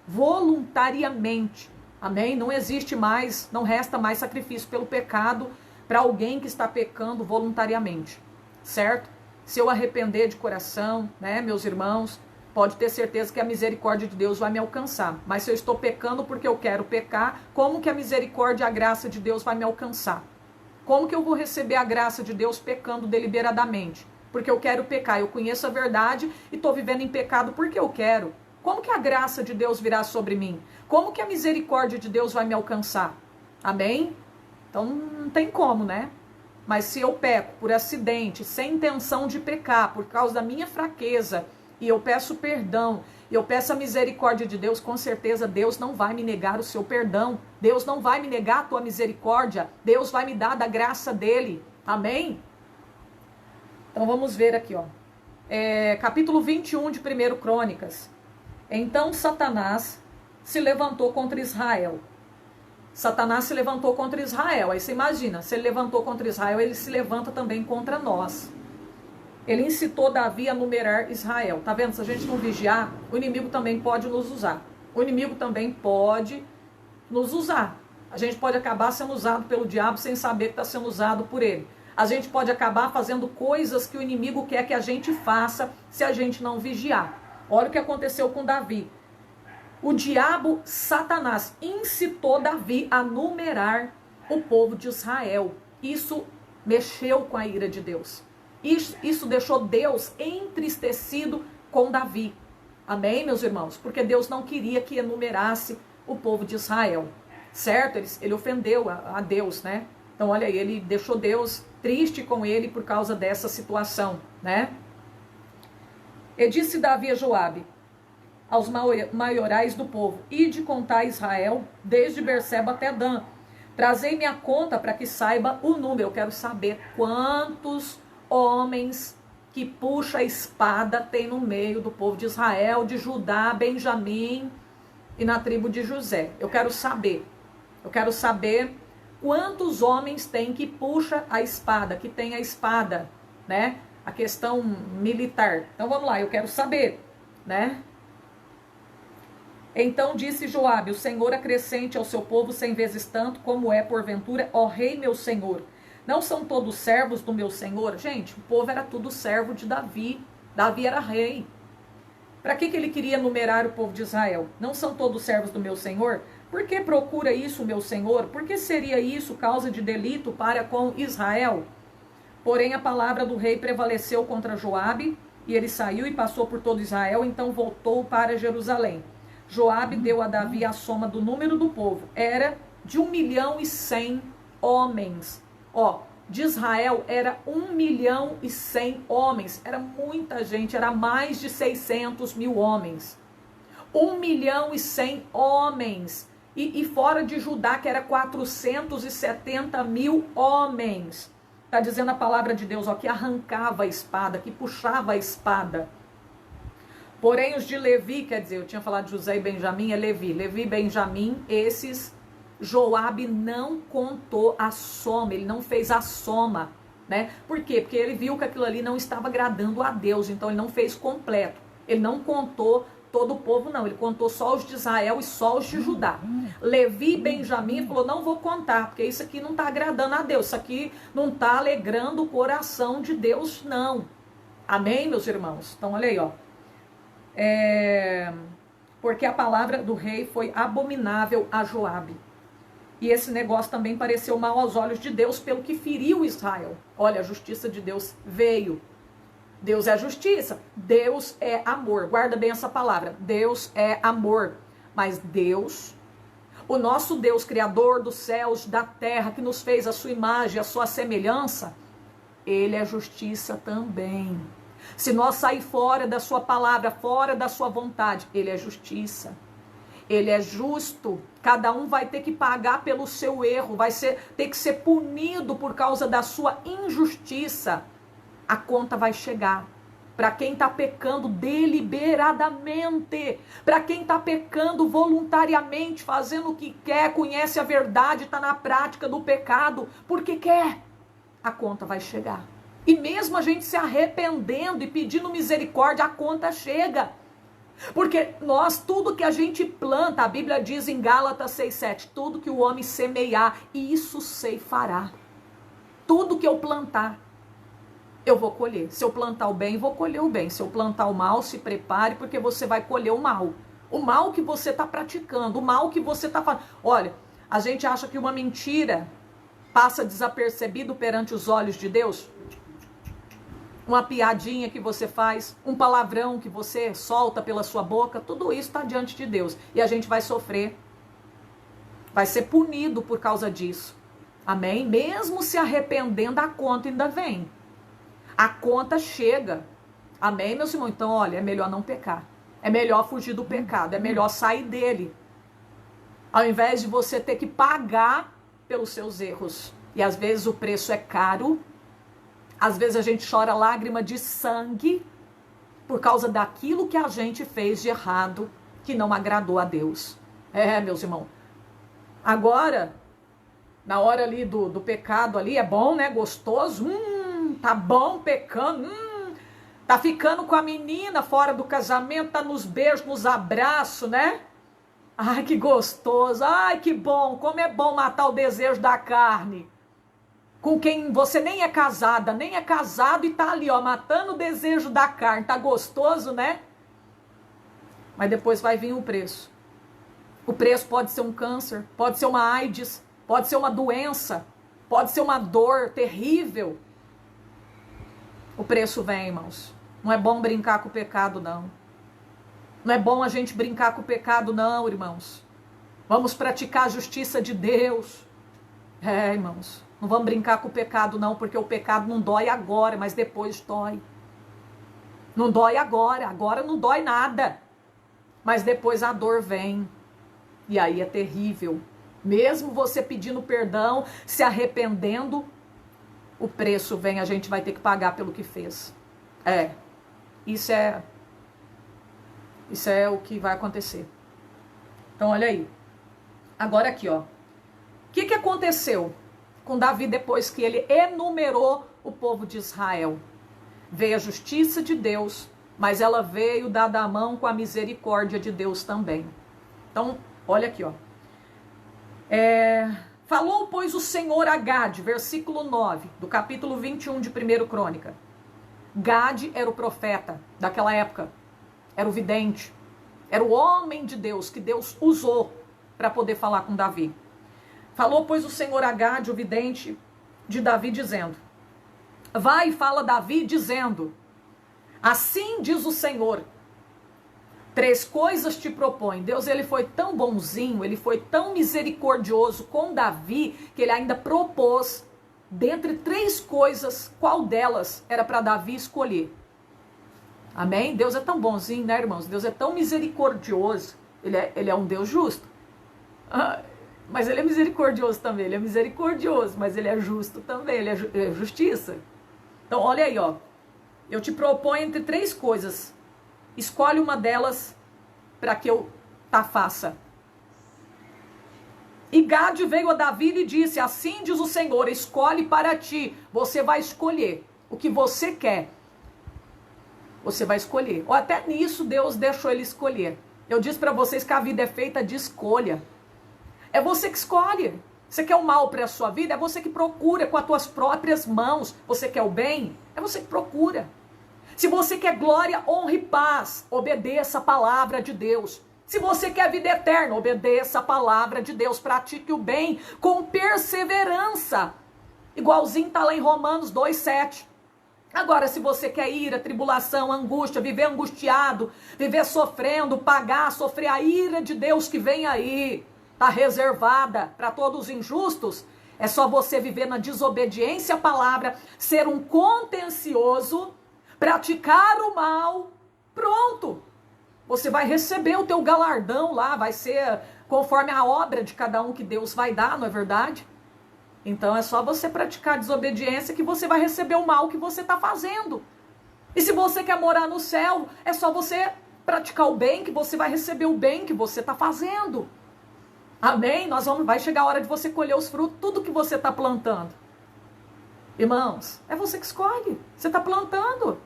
voluntariamente. Amém? Não existe mais, não resta mais sacrifício pelo pecado para alguém que está pecando voluntariamente, certo? Se eu arrepender de coração, né, meus irmãos, pode ter certeza que a misericórdia de Deus vai me alcançar. Mas se eu estou pecando porque eu quero pecar, como que a misericórdia e a graça de Deus vai me alcançar? Como que eu vou receber a graça de Deus pecando deliberadamente? Porque eu quero pecar, eu conheço a verdade e estou vivendo em pecado porque eu quero. Como que a graça de Deus virá sobre mim? Como que a misericórdia de Deus vai me alcançar? Amém? Então não tem como, né? Mas se eu peco por acidente, sem intenção de pecar, por causa da minha fraqueza, e eu peço perdão, e eu peço a misericórdia de Deus, com certeza Deus não vai me negar o seu perdão. Deus não vai me negar a tua misericórdia. Deus vai me dar da graça dele. Amém? Então vamos ver aqui, ó. Capítulo 21 de 1 Crônicas. Então Satanás se levantou contra Israel. Satanás se levantou contra Israel. Aí você imagina, se ele levantou contra Israel, ele se levanta também contra nós. Ele incitou Davi a numerar Israel. Tá vendo? Se a gente não vigiar, o inimigo também pode nos usar. O inimigo também pode nos usar. A gente pode acabar sendo usado pelo diabo sem saber que está sendo usado por ele. A gente pode acabar fazendo coisas que o inimigo quer que a gente faça se a gente não vigiar. Olha o que aconteceu com Davi. O diabo, Satanás, incitou Davi a numerar o povo de Israel. Isso mexeu com a ira de Deus. Isso deixou Deus entristecido com Davi. Amém, meus irmãos? Porque Deus não queria que enumerasse o povo de Israel. Certo? Ele ofendeu a Deus, né? Então, olha aí, ele deixou Deus triste com ele por causa dessa situação, né? E disse Davi a Joabe, aos maiorais do povo, ide contar a Israel, desde Berseba até Dan. Trazei-me a conta para que saiba o número. Eu quero saber quantos homens que puxa a espada tem no meio do povo de Israel, de Judá, Benjamim e na tribo de José. Eu quero saber quantos homens tem que puxa a espada, que tem a espada, né? A questão militar. Então vamos lá, eu quero saber, né? Então disse Joabe, o Senhor acrescente ao seu povo 100 vezes tanto, como é porventura, ó rei meu senhor. Não são todos servos do meu senhor? Gente, o povo era tudo servo de Davi. Davi era rei. Para que ele queria numerar o povo de Israel? Não são todos servos do meu senhor? Por que procura isso, meu senhor? Por que seria isso causa de delito para com Israel? Porém, a palavra do rei prevaleceu contra Joabe, e ele saiu e passou por todo Israel, então voltou para Jerusalém. Joabe deu a Davi a soma do número do povo. Era de 1.100.000 homens. Ó, de Israel era 1.100.000 homens. Era muita gente, era mais de 600.000 homens. 1.100.000 homens. E fora de Judá, que era 470.000 homens. Está dizendo a palavra de Deus, ó, que arrancava a espada, que puxava a espada. Porém, os de Levi, quer dizer, eu tinha falado de José e Benjamim, é Levi. Levi e Benjamim, esses, Joabe não contou a soma, ele não fez a soma. né? Por quê? Porque ele viu que aquilo ali não estava agradando a Deus, então ele não fez completo. Ele não contou todo o povo, não. Ele contou só os de Israel e só os de Judá. Levi e Benjamim falou, não vou contar, porque isso aqui não está agradando a Deus. Isso aqui não está alegrando o coração de Deus, não. Amém, meus irmãos? Então, olha aí, ó. Porque a palavra do rei foi abominável a Joabe. E esse negócio também pareceu mal aos olhos de Deus, pelo que feriu Israel. Olha, a justiça de Deus veio. Deus é justiça, Deus é amor. Guarda bem essa palavra, Deus é amor. Mas Deus, o nosso Deus, criador dos céus, da terra, que nos fez a sua imagem, a sua semelhança, ele é justiça também. Se nós sair fora da sua palavra, fora da sua vontade, ele é justiça. Ele é justo. Cada um vai ter que pagar pelo seu erro, ter que ser punido por causa da sua injustiça. A conta vai chegar. Para quem está pecando deliberadamente, para quem está pecando voluntariamente, fazendo o que quer, conhece a verdade, está na prática do pecado, porque quer, a conta vai chegar. E mesmo a gente se arrependendo e pedindo misericórdia, a conta chega. Porque nós, tudo que a gente planta, a Bíblia diz em Gálatas 6,7, tudo que o homem semear, isso ceifará. Tudo que eu plantar, eu vou colher. Se eu plantar o bem, vou colher o bem. Se eu plantar o mal, se prepare, porque você vai colher o mal. O mal que você está praticando, o mal que você está fazendo. Olha, a gente acha que uma mentira passa desapercebido perante os olhos de Deus. Uma piadinha que você faz, um palavrão que você solta pela sua boca, tudo isso está diante de Deus. E a gente vai sofrer, vai ser punido por causa disso. Amém? Mesmo se arrependendo, a conta ainda vem. A conta chega. Amém, meus irmãos? Então, olha, é melhor não pecar. É melhor fugir do pecado, é melhor sair dele. Ao invés de você ter que pagar pelos seus erros. E às vezes o preço é caro. Às vezes a gente chora lágrima de sangue por causa daquilo que a gente fez de errado, que não agradou a Deus. Meus irmãos. Agora, na hora ali do pecado ali, é bom, né? Gostoso. Tá bom pecando. Tá ficando com a menina fora do casamento, tá nos beijos, nos abraços, né? Ai, que gostoso. Ai, que bom. Como é bom matar o desejo da carne. Com quem você nem é casada, nem é casado e tá ali, ó, matando o desejo da carne. Tá gostoso, né? Mas depois vai vir o preço. O preço pode ser um câncer, pode ser uma AIDS, pode ser uma doença, pode ser uma dor terrível. O preço vem, irmãos. Não é bom brincar com o pecado, não. Não é bom a gente brincar com o pecado, não, irmãos. Vamos praticar a justiça de Deus. Irmãos. Não vamos brincar com o pecado, não, porque o pecado não dói agora, mas depois dói. Não dói agora não dói nada. Mas depois a dor vem. E aí é terrível. Mesmo você pedindo perdão, se arrependendo, o preço vem, a gente vai ter que pagar pelo que fez. Isso é o que vai acontecer. Então, olha aí. Agora aqui, ó. O que aconteceu com Davi depois que ele enumerou o povo de Israel? Veio a justiça de Deus, mas ela veio dada a mão com a misericórdia de Deus também. Então, olha aqui, ó. Falou, pois, o Senhor a Gade, versículo 9, do capítulo 21 de 1 Crônica. Gade era o profeta daquela época, era o vidente, era o homem de Deus que Deus usou para poder falar com Davi. Falou, pois, o Senhor a Gade, o vidente de Davi, dizendo: vai e fala Davi, dizendo: assim diz o Senhor, 3 coisas te propõe. Deus, ele foi tão bonzinho, ele foi tão misericordioso com Davi, que ele ainda propôs, dentre 3 coisas, qual delas era para Davi escolher. Amém? Deus é tão bonzinho, né, irmãos? Deus é tão misericordioso. Ele é um Deus justo. Mas ele é misericordioso também. Ele é misericordioso, mas ele é justo também. Ele é justiça. Então, olha aí, ó. Eu te proponho entre 3 coisas. Escolhe uma delas para que eu faça. E Gade veio a Davi e disse, assim diz o Senhor, escolhe para ti. Você vai escolher o que você quer. Você vai escolher. Ou até nisso Deus deixou ele escolher. Eu disse para vocês que a vida é feita de escolha. É você que escolhe. Você quer o mal para a sua vida? É você que procura com as tuas próprias mãos. Você quer o bem? É você que procura. Se você quer glória, honra e paz, obedeça a palavra de Deus. Se você quer vida eterna, obedeça a palavra de Deus. Pratique o bem com perseverança. Igualzinho está lá em Romanos 2,7. Agora, se você quer ira, tribulação, angústia, viver angustiado, viver sofrendo, sofrer a ira de Deus que vem aí, está reservada para todos os injustos, é só você viver na desobediência à palavra, ser um contencioso, praticar o mal, pronto. Você vai receber o teu galardão lá, vai ser conforme a obra de cada um que Deus vai dar, não é verdade? Então é só você praticar a desobediência que você vai receber o mal que você está fazendo. E se você quer morar no céu, é só você praticar o bem que você vai receber o bem que você está fazendo. Amém? Vai chegar a hora de você colher os frutos, tudo que você está plantando. Irmãos, é você que escolhe. Você está plantando.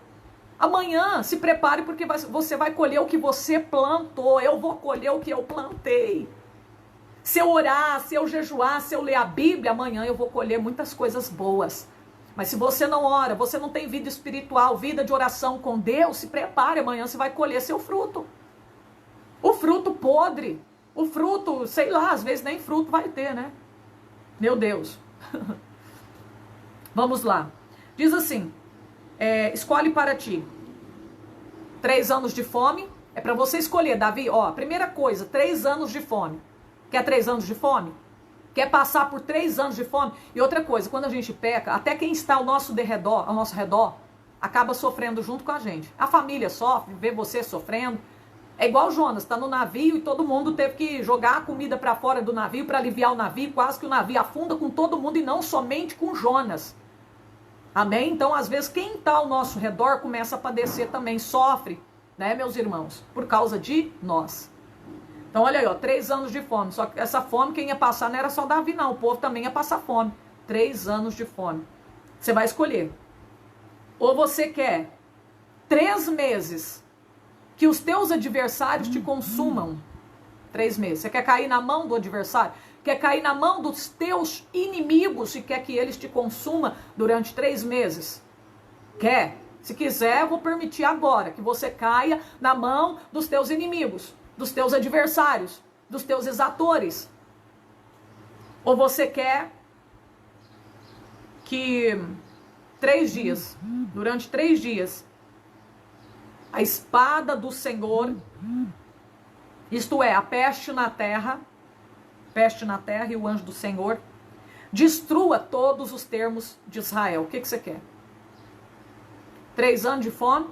Amanhã, se prepare porque você vai colher o que você plantou. Eu vou colher o que eu plantei. Se eu orar, se eu jejuar, se eu ler a Bíblia, amanhã eu vou colher muitas coisas boas. Mas se você não ora, você não tem vida espiritual, vida de oração com Deus, se prepare, amanhã você vai colher seu fruto. O fruto podre, o fruto, sei lá, às vezes nem fruto vai ter, né? Meu Deus. Vamos lá. Diz assim, escolhe para ti 3 anos de fome, é para você escolher, Davi, primeira coisa, 3 anos de fome. Quer 3 anos de fome? Quer passar por 3 anos de fome? E outra coisa, quando a gente peca, até quem está ao nosso redor, acaba sofrendo junto com a gente. A família sofre, vê você sofrendo. É igual Jonas, está no navio e todo mundo teve que jogar a comida para fora do navio para aliviar o navio, quase que o navio afunda com todo mundo e não somente com Jonas. Amém? Então, às vezes, quem está ao nosso redor começa a padecer também, sofre, né, meus irmãos, por causa de nós. Então, olha aí, 3 anos de fome. Só que essa fome, quem ia passar não era só Davi, não. O povo também ia passar fome. 3 anos de fome. Você vai escolher. Ou você quer 3 meses que os teus adversários te consumam. 3 meses. Você quer cair na mão do adversário? Quer cair na mão dos teus inimigos e quer que eles te consumam durante 3 meses? Quer? Se quiser, eu vou permitir agora que você caia na mão dos teus inimigos, dos teus adversários, dos teus exatores. Ou você quer que 3 dias, durante 3 dias, a espada do Senhor, isto é, a peste na terra e o anjo do Senhor, destrua todos os termos de Israel. O que você quer? 3 anos de fome?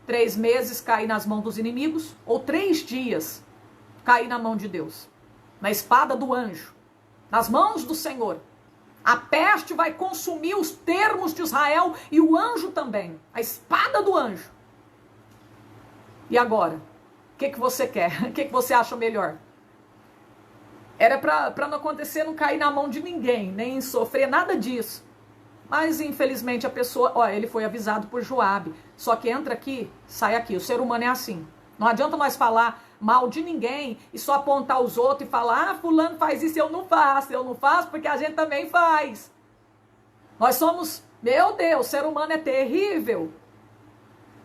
3 meses cair nas mãos dos inimigos, ou 3 dias cair na mão de Deus, na espada do anjo, nas mãos do Senhor. A peste vai consumir os termos de Israel e o anjo também, a espada do anjo. E agora? O que você quer? O que você acha melhor? Era para não acontecer, não cair na mão de ninguém, nem sofrer nada disso. Mas, infelizmente, a pessoa... ele foi avisado por Joabe. Só que entra aqui, sai aqui. O ser humano é assim. Não adianta nós falar mal de ninguém e só apontar os outros e falar, fulano faz isso, eu não faço porque a gente também faz. Nós somos... Meu Deus, o ser humano é terrível.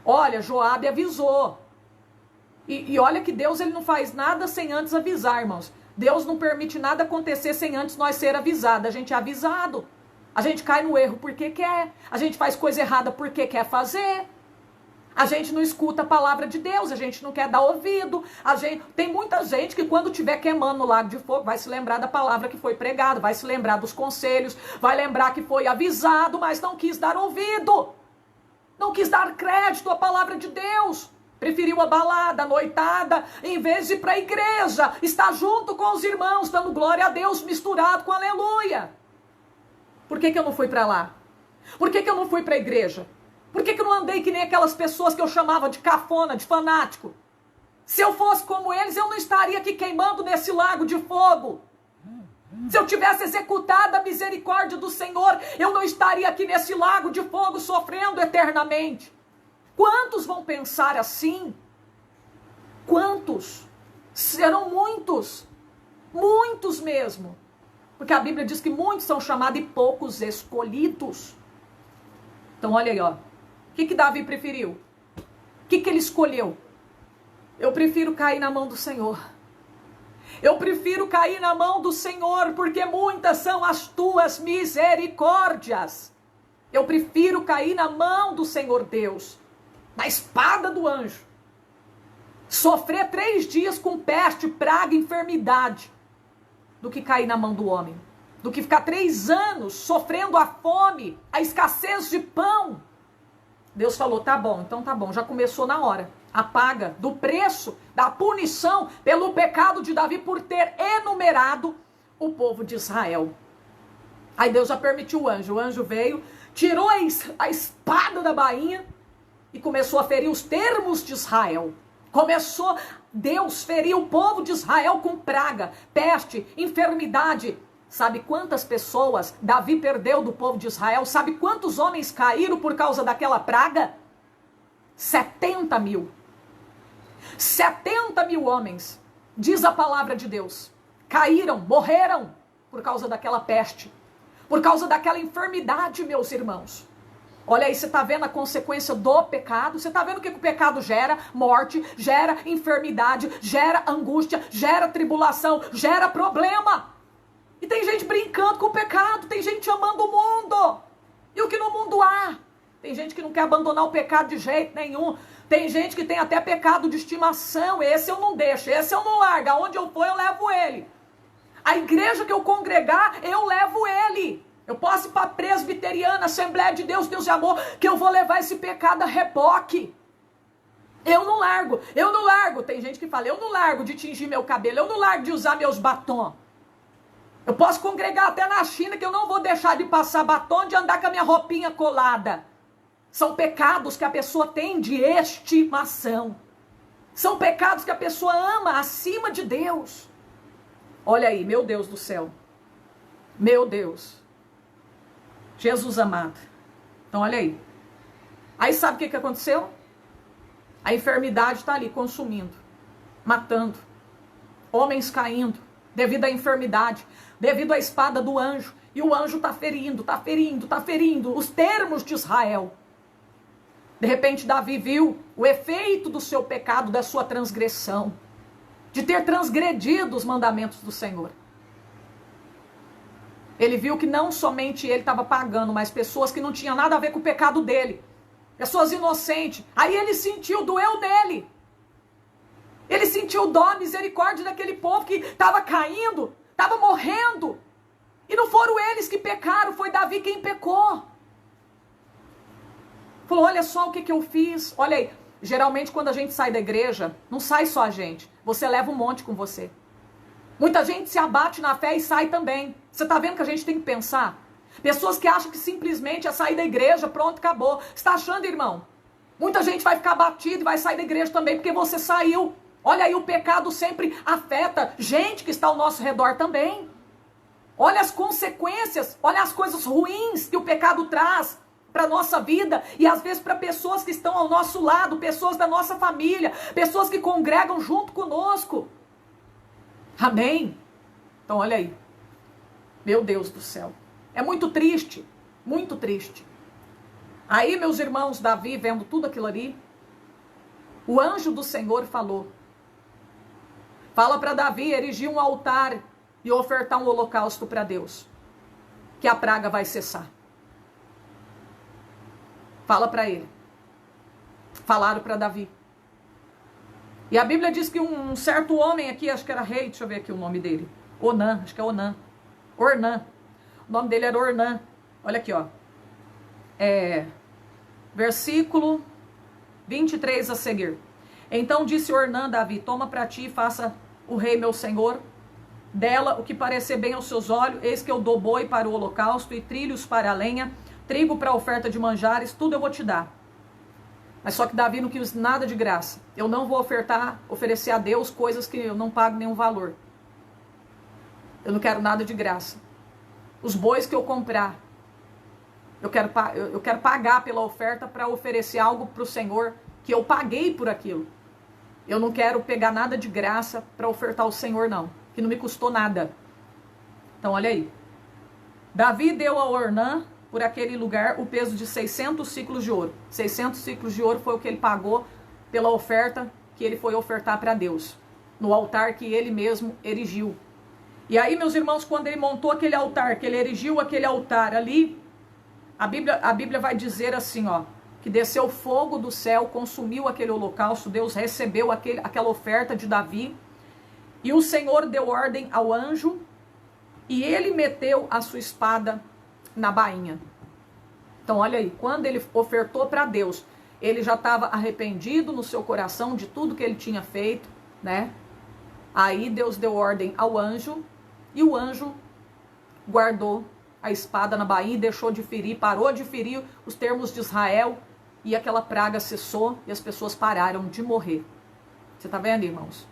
Olha, Joabe avisou. E olha que Deus ele não faz nada sem antes avisar, irmãos. Deus não permite nada acontecer sem antes nós ser avisados. A gente é avisado. A gente cai no erro porque quer. A gente faz coisa errada porque quer fazer. A gente não escuta a palavra de Deus. A gente não quer dar ouvido. Tem muita gente que quando estiver queimando no lago de fogo vai se lembrar da palavra que foi pregada. Vai se lembrar dos conselhos. Vai lembrar que foi avisado, mas não quis dar ouvido. Não quis dar crédito à palavra de Deus. Preferiu a balada, a noitada, em vez de ir para a igreja. Está junto com os irmãos, dando glória a Deus, misturado com aleluia. Por que eu não fui para lá? Por que eu não fui para a igreja? Por que eu não andei que nem aquelas pessoas que eu chamava de cafona, de fanático? Se eu fosse como eles, eu não estaria aqui queimando nesse lago de fogo. Se eu tivesse executado a misericórdia do Senhor, eu não estaria aqui nesse lago de fogo sofrendo eternamente. Quantos vão pensar assim? Quantos? Serão muitos. Muitos mesmo. Porque a Bíblia diz que muitos são chamados e poucos escolhidos. Então olha aí, ó. O que Davi preferiu? O que ele escolheu? Eu prefiro cair na mão do Senhor. Eu prefiro cair na mão do Senhor, porque muitas são as tuas misericórdias. Eu prefiro cair na mão do Senhor Deus, na espada do anjo. Sofrer 3 dias com peste, praga, enfermidade, do que cair na mão do homem. Do que ficar 3 anos sofrendo a fome, a escassez de pão. Deus falou, tá bom, então tá bom, já começou na hora. A paga do preço, da punição pelo pecado de Davi por ter enumerado o povo de Israel. Aí Deus já permitiu o anjo veio, tirou a espada da bainha e começou a ferir os termos de Israel. Começou Deus ferir o povo de Israel com praga, peste, enfermidade. Sabe quantas pessoas Davi perdeu do povo de Israel? Sabe quantos homens caíram por causa daquela praga? 70 mil. 70 mil homens, diz a palavra de Deus, caíram, morreram por causa daquela peste, por causa daquela enfermidade, meus irmãos. Olha aí, você está vendo a consequência do pecado? Você está vendo o que o pecado gera? Morte, gera enfermidade, gera angústia, gera tribulação, gera problema. E tem gente brincando com o pecado, tem gente amando o mundo. E o que no mundo há? Tem gente que não quer abandonar o pecado de jeito nenhum. Tem gente que tem até pecado de estimação. Esse eu não deixo, esse eu não largo. Aonde eu for, eu levo ele. A igreja que eu congregar, eu levo ele. Eu posso ir para a presbiteriana, Assembleia de Deus, Deus de amor, que eu vou levar esse pecado a reboque. Eu não largo, eu não largo. Tem gente que fala, eu não largo de tingir meu cabelo, eu não largo de usar meus batom. Eu posso congregar até na China, que eu não vou deixar de passar batom, de andar com a minha roupinha colada. São pecados que a pessoa tem de estimação. São pecados que a pessoa ama acima de Deus. Olha aí, meu Deus do céu. Meu Deus. Jesus amado. Então olha aí. Aí sabe o que aconteceu? A enfermidade está ali consumindo, matando. Homens caindo devido à enfermidade, devido à espada do anjo. E o anjo está ferindo os termos de Israel. De repente Davi viu o efeito do seu pecado, da sua transgressão, de ter transgredido os mandamentos do Senhor. Ele viu que não somente ele estava pagando, mas pessoas que não tinham nada a ver com o pecado dele. Pessoas inocentes. Aí ele sentiu, doeu nele. Ele sentiu dó, misericórdia daquele povo que estava caindo, estava morrendo. E não foram eles que pecaram, foi Davi quem pecou. Falou, olha só o que eu fiz. Olha aí, geralmente quando a gente sai da igreja, não sai só a gente. Você leva um monte com você. Muita gente se abate na fé e sai também. Você está vendo que a gente tem que pensar? Pessoas que acham que simplesmente é sair da igreja, pronto, acabou. Você está achando, irmão? Muita gente vai ficar abatida e vai sair da igreja também porque você saiu. Olha aí, o pecado sempre afeta gente que está ao nosso redor também. Olha as consequências, olha as coisas ruins que o pecado traz para a nossa vida e às vezes para pessoas que estão ao nosso lado, pessoas da nossa família, pessoas que congregam junto conosco. Amém? Então olha aí. Meu Deus do céu. É muito triste, muito triste. Aí, meus irmãos, Davi vendo tudo aquilo ali, o anjo do Senhor falou. Fala para Davi erigir um altar e ofertar um holocausto para Deus, que a praga vai cessar. Fala para ele. Falaram para Davi. E a Bíblia diz que um certo homem aqui, acho que era rei, deixa eu ver aqui o nome dele. Onã, acho que é Onã. Ornã. O nome dele era Ornã. Olha aqui, ó. Versículo 23 a seguir. Então disse Ornã a Davi, toma para ti e faça o rei meu senhor dela o que parecer bem aos seus olhos. Eis que eu dou boi para o holocausto e trilhos para a lenha, trigo para a oferta de manjares, tudo eu vou te dar. Mas só que Davi não quis nada de graça. Eu não vou oferecer a Deus coisas que eu não pago nenhum valor. Eu não quero nada de graça. Os bois que eu comprar, eu quero pagar pela oferta para oferecer algo para o Senhor que eu paguei por aquilo. Eu não quero pegar nada de graça para ofertar ao Senhor, não. Que não me custou nada. Então, olha aí. Davi deu a Ornã, por aquele lugar, o peso de 600 ciclos de ouro. 600 ciclos de ouro foi o que ele pagou pela oferta que ele foi ofertar para Deus. No altar que ele mesmo erigiu. E aí, meus irmãos, quando ele montou aquele altar, que ele erigiu aquele altar ali, a Bíblia vai dizer assim, ó, que desceu fogo do céu, consumiu aquele holocausto, Deus recebeu aquela oferta de Davi, e o Senhor deu ordem ao anjo, e ele meteu a sua espada na bainha. Então, olha aí, quando ele ofertou para Deus, ele já estava arrependido no seu coração de tudo que ele tinha feito, né? Aí Deus deu ordem ao anjo, e o anjo guardou a espada na bainha e deixou de ferir, parou de ferir os termos de Israel, e aquela praga cessou e as pessoas pararam de morrer. Você tá vendo, irmãos?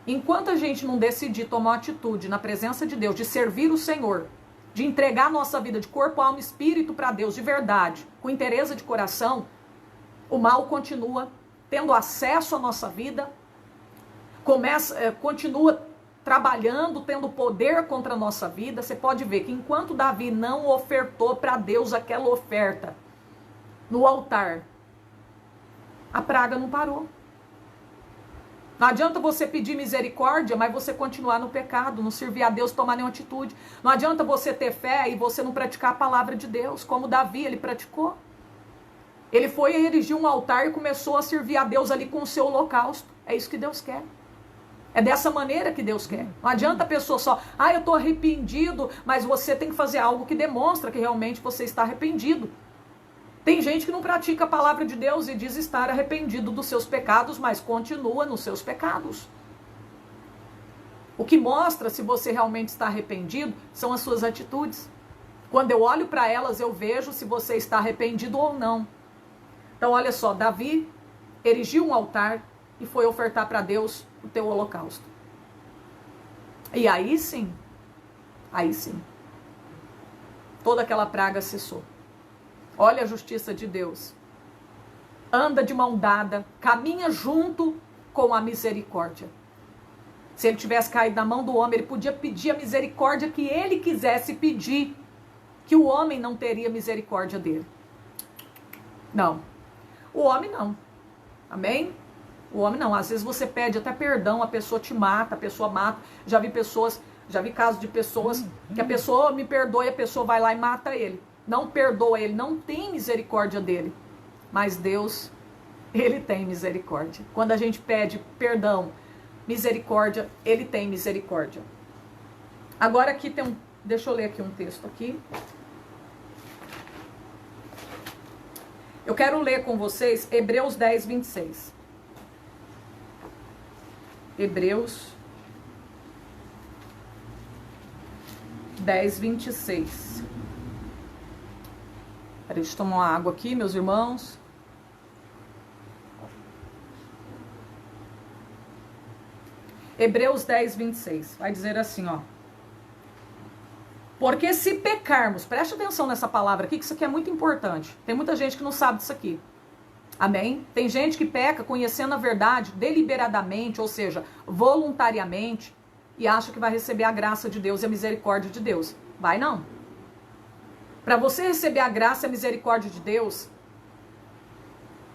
Enquanto a gente não decidir tomar uma atitude na presença de Deus, de servir o Senhor, de entregar nossa vida de corpo, alma e espírito para Deus de verdade, com interesse de coração, o mal continua tendo acesso à nossa vida, continua trabalhando, tendo poder contra a nossa vida. Você pode ver que enquanto Davi não ofertou para Deus aquela oferta no altar, a praga não parou. Não adianta você pedir misericórdia, mas você continuar no pecado, não servir a Deus, tomar nenhuma atitude. Não adianta você ter fé e você não praticar a palavra de Deus, como Davi, ele praticou. Ele foi e erigiu um altar e começou a servir a Deus ali com o seu holocausto. É isso que Deus quer. É dessa maneira que Deus quer. Não adianta a pessoa só, eu estou arrependido, mas você tem que fazer algo que demonstra que realmente você está arrependido. Tem gente que não pratica a palavra de Deus e diz estar arrependido dos seus pecados, mas continua nos seus pecados. O que mostra se você realmente está arrependido são as suas atitudes. Quando eu olho para elas, eu vejo se você está arrependido ou não. Então, olha só, Davi erigiu um altar e foi ofertar para Deus o teu holocausto. E aí sim, toda aquela praga cessou. Olha a justiça de Deus. Anda de mão dada, caminha junto com a misericórdia. Se ele tivesse caído na mão do homem, ele podia pedir a misericórdia que ele quisesse pedir, que o homem não teria misericórdia dele. Não. O homem não. Amém? O homem não. Às vezes você pede até perdão, a pessoa te mata, a pessoa mata. Já vi casos de pessoas que a pessoa me perdoa e a pessoa vai lá e mata ele. Não perdoa ele, não tem misericórdia dele. Mas Deus, ele tem misericórdia. Quando a gente pede perdão, misericórdia, ele tem misericórdia. Agora aqui tem deixa eu ler aqui um texto aqui. Eu quero ler com vocês Hebreus 10, 26. Hebreus 10, 26. Peraí, deixa eu tomar uma água aqui, meus irmãos. Hebreus 10, 26. Vai dizer assim, ó. Porque se pecarmos, preste atenção nessa palavra aqui, que isso aqui é muito importante. Tem muita gente que não sabe disso aqui. Amém? Tem gente que peca conhecendo a verdade deliberadamente, ou seja, voluntariamente, e acha que vai receber a graça de Deus e a misericórdia de Deus. Vai não. Para você receber a graça e a misericórdia de Deus,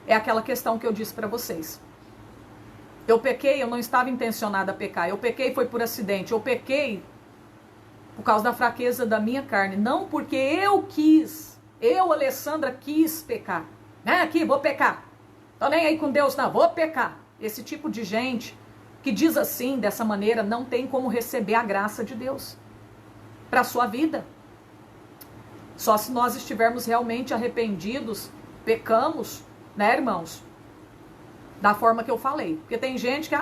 é aquela questão que eu disse para vocês. Eu pequei, eu não estava intencionada a pecar. Eu pequei foi por acidente. Eu pequei por causa da fraqueza da minha carne. Não porque eu quis. Eu, Alessandra, quis pecar. Né? Aqui, vou pecar. Tô nem aí com Deus, não. Vou pecar. Esse tipo de gente que diz assim, dessa maneira, não tem como receber a graça de Deus para a sua vida. Só se nós estivermos realmente arrependidos, pecamos, né, irmãos? Da forma que eu falei. Porque tem gente que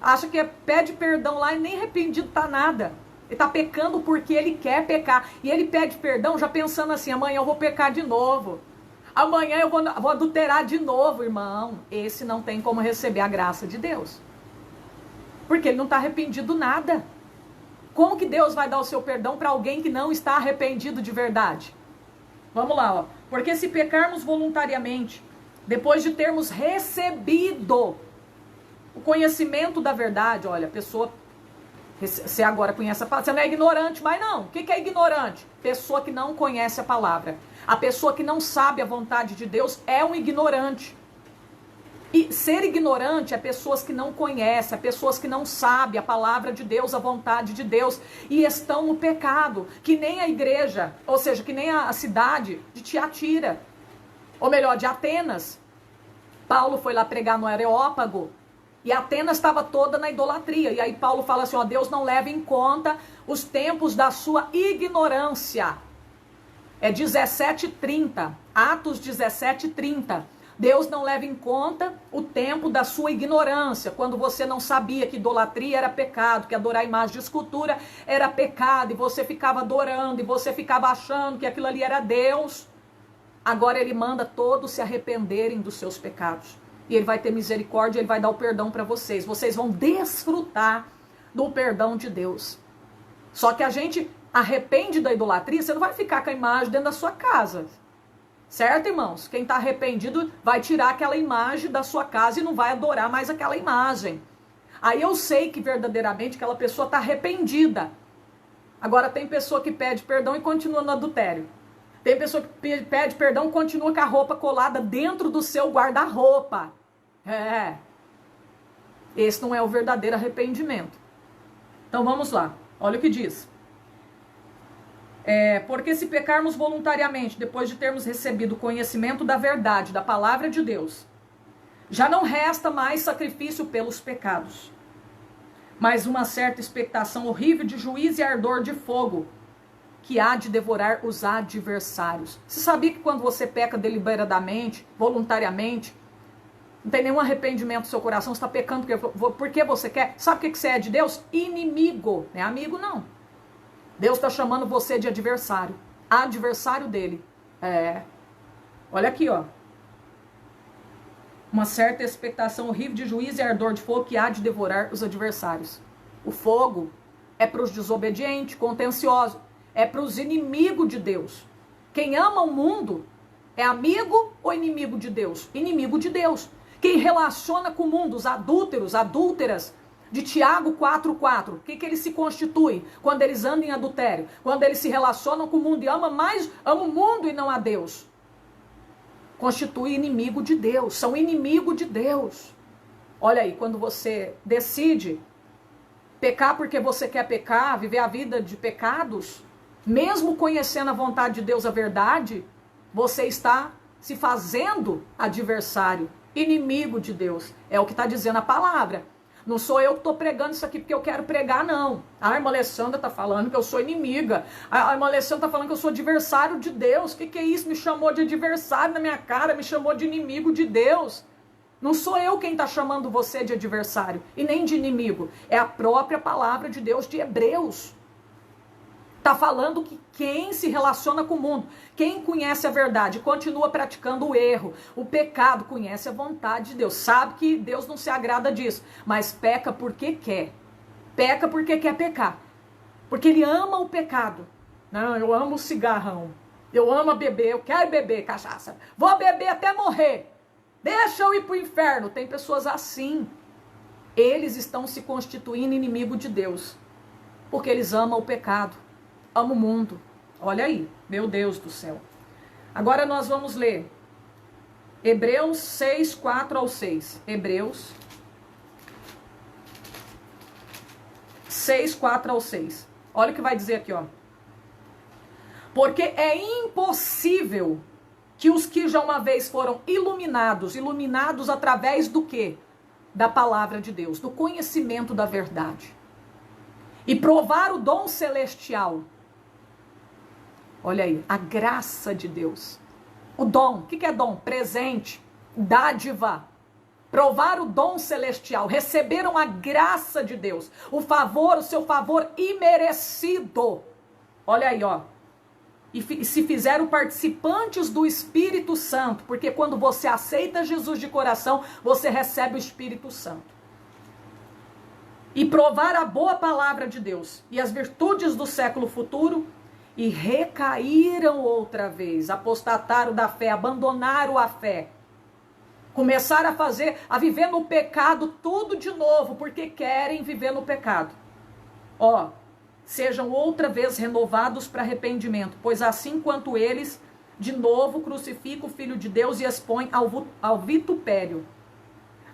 acha que pede perdão lá e nem arrependido tá nada. Ele tá pecando porque ele quer pecar. E ele pede perdão já pensando assim, amanhã eu vou pecar de novo. Amanhã eu vou adulterar de novo, irmão. Esse não tem como receber a graça de Deus. Porque ele não tá arrependido nada. Como que Deus vai dar o seu perdão para alguém que não está arrependido de verdade? Vamos lá, ó. Porque se pecarmos voluntariamente, depois de termos recebido o conhecimento da verdade, olha, a pessoa, você agora conhece a palavra, você não é ignorante, mas não. O que é ignorante? Pessoa que não conhece a palavra. A pessoa que não sabe a vontade de Deus é um ignorante. E ser ignorante é pessoas que não conhecem, é pessoas que não sabem a palavra de Deus, a vontade de Deus, e estão no pecado, que nem a igreja, ou seja, que nem a cidade de Tiatira, ou melhor, de Atenas. Paulo foi lá pregar no Areópago, e Atenas estava toda na idolatria, e aí Paulo fala assim, ó, Deus não leva em conta os tempos da sua ignorância. É 17:30, Atos 17:30. Deus não leva em conta o tempo da sua ignorância, quando você não sabia que idolatria era pecado, que adorar imagem de escultura era pecado, e você ficava adorando, e você ficava achando que aquilo ali era Deus. Agora ele manda todos se arrependerem dos seus pecados. E ele vai ter misericórdia, ele vai dar o perdão para vocês. Vocês vão desfrutar do perdão de Deus. Só que a gente arrepende da idolatria, você não vai ficar com a imagem dentro da sua casa. Certo, irmãos? Quem está arrependido vai tirar aquela imagem da sua casa e não vai adorar mais aquela imagem. Aí eu sei que verdadeiramente aquela pessoa está arrependida. Agora tem pessoa que pede perdão e continua no adultério. Tem pessoa que pede perdão e continua com a roupa colada dentro do seu guarda-roupa. Esse não é o verdadeiro arrependimento. Então vamos lá. Olha o que diz. Porque se pecarmos voluntariamente, depois de termos recebido o conhecimento da verdade, da palavra de Deus, já não resta mais sacrifício pelos pecados, mas uma certa expectação horrível de juízo e ardor de fogo, que há de devorar os adversários. Você sabia que quando você peca deliberadamente, voluntariamente, não tem nenhum arrependimento no seu coração, você está pecando porque você quer? Sabe o que você é de Deus? Inimigo, não é amigo não. Deus está chamando você de adversário. Adversário dele. Olha aqui, ó. Uma certa expectação horrível de juízo e ardor de fogo que há de devorar os adversários. O fogo é para os desobedientes, contenciosos. É para os inimigos de Deus. Quem ama o mundo é amigo ou inimigo de Deus? Inimigo de Deus. Quem relaciona com o mundo, os adúlteros, adúlteras, de Tiago 4:4, o que eles se constituem quando eles andam em adultério? Quando eles se relacionam com o mundo e amam o mundo e não a Deus. Constitui inimigo de Deus, são inimigo de Deus. Olha aí, quando você decide pecar porque você quer pecar, viver a vida de pecados, mesmo conhecendo a vontade de Deus, a verdade, você está se fazendo adversário, inimigo de Deus. É o que está dizendo a palavra. Não sou eu que estou pregando isso aqui porque eu quero pregar, não. A irmã Alessandra está falando que eu sou inimiga. A irmã Alessandra está falando que eu sou adversário de Deus. O que é isso? Me chamou de adversário na minha cara, me chamou de inimigo de Deus. Não sou eu quem está chamando você de adversário e nem de inimigo. É a própria palavra de Deus de Hebreus. Está falando que quem se relaciona com o mundo, quem conhece a verdade, continua praticando o erro, o pecado, conhece a vontade de Deus, sabe que Deus não se agrada disso, mas peca porque quer. Peca porque quer pecar. Porque ele ama o pecado. Não, eu amo o cigarrão. Eu amo beber, eu quero beber cachaça. Vou beber até morrer. Deixa eu ir para o inferno. Tem pessoas assim. Eles estão se constituindo inimigo de Deus. Porque eles amam o pecado. Amo o mundo. Olha aí, meu Deus do céu. Agora nós vamos ler Hebreus 6:4-6. Hebreus 6:4-6. Olha o que vai dizer aqui, ó. Porque é impossível que os que já uma vez foram iluminados através do quê? Da palavra de Deus, do conhecimento da verdade. E provar o dom celestial. Olha aí, a graça de Deus. O dom, o que é dom? Presente, dádiva. Provar o dom celestial, receberam a graça de Deus. O favor, o seu favor imerecido. Olha aí, ó. E se fizeram participantes do Espírito Santo, porque quando você aceita Jesus de coração, você recebe o Espírito Santo. e provar a boa palavra de Deus e as virtudes do século futuro, e recaíram outra vez, apostataram da fé, abandonaram a fé, começaram a viver no pecado tudo de novo, porque querem viver no pecado. Ó, sejam outra vez renovados para arrependimento, pois assim quanto eles, de novo crucificam o Filho de Deus e expõem ao vitupério.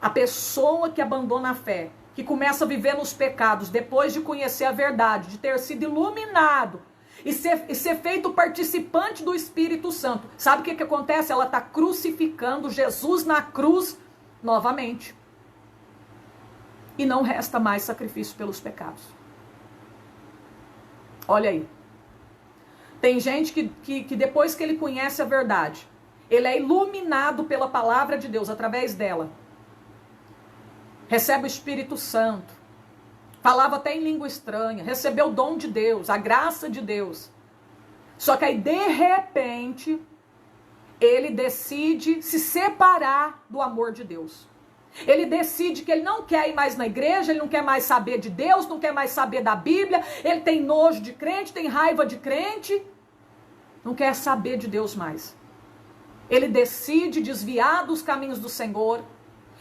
A pessoa que abandona a fé, que começa a viver nos pecados, depois de conhecer a verdade, de ter sido iluminado, e ser feito participante do Espírito Santo. Sabe o que acontece? Ela está crucificando Jesus na cruz novamente. E não resta mais sacrifício pelos pecados. Olha aí. Tem gente que depois que ele conhece a verdade, ele é iluminado pela palavra de Deus através dela. Recebe o Espírito Santo. Falava até em língua estranha, recebeu o dom de Deus, a graça de Deus. Só que aí, de repente, ele decide se separar do amor de Deus. Ele decide que ele não quer ir mais na igreja, ele não quer mais saber de Deus, não quer mais saber da Bíblia, ele tem nojo de crente, tem raiva de crente, não quer saber de Deus mais. Ele decide desviar dos caminhos do Senhor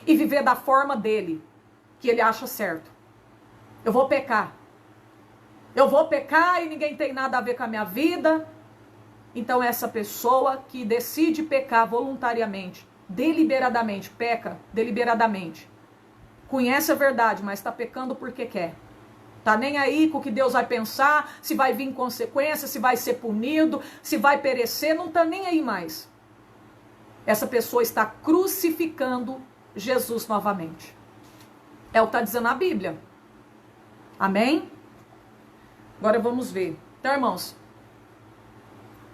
e viver da forma dele, que ele acha certo. Eu vou pecar. Eu vou pecar e ninguém tem nada a ver com a minha vida. Então essa pessoa que decide pecar voluntariamente, deliberadamente, peca deliberadamente. Conhece a verdade, mas está pecando porque quer. Tá nem aí com o que Deus vai pensar, se vai vir consequência, se vai ser punido, se vai perecer, não tá nem aí mais. Essa pessoa está crucificando Jesus novamente. É o que está dizendo a Bíblia. Amém? Agora vamos ver. Então, irmãos,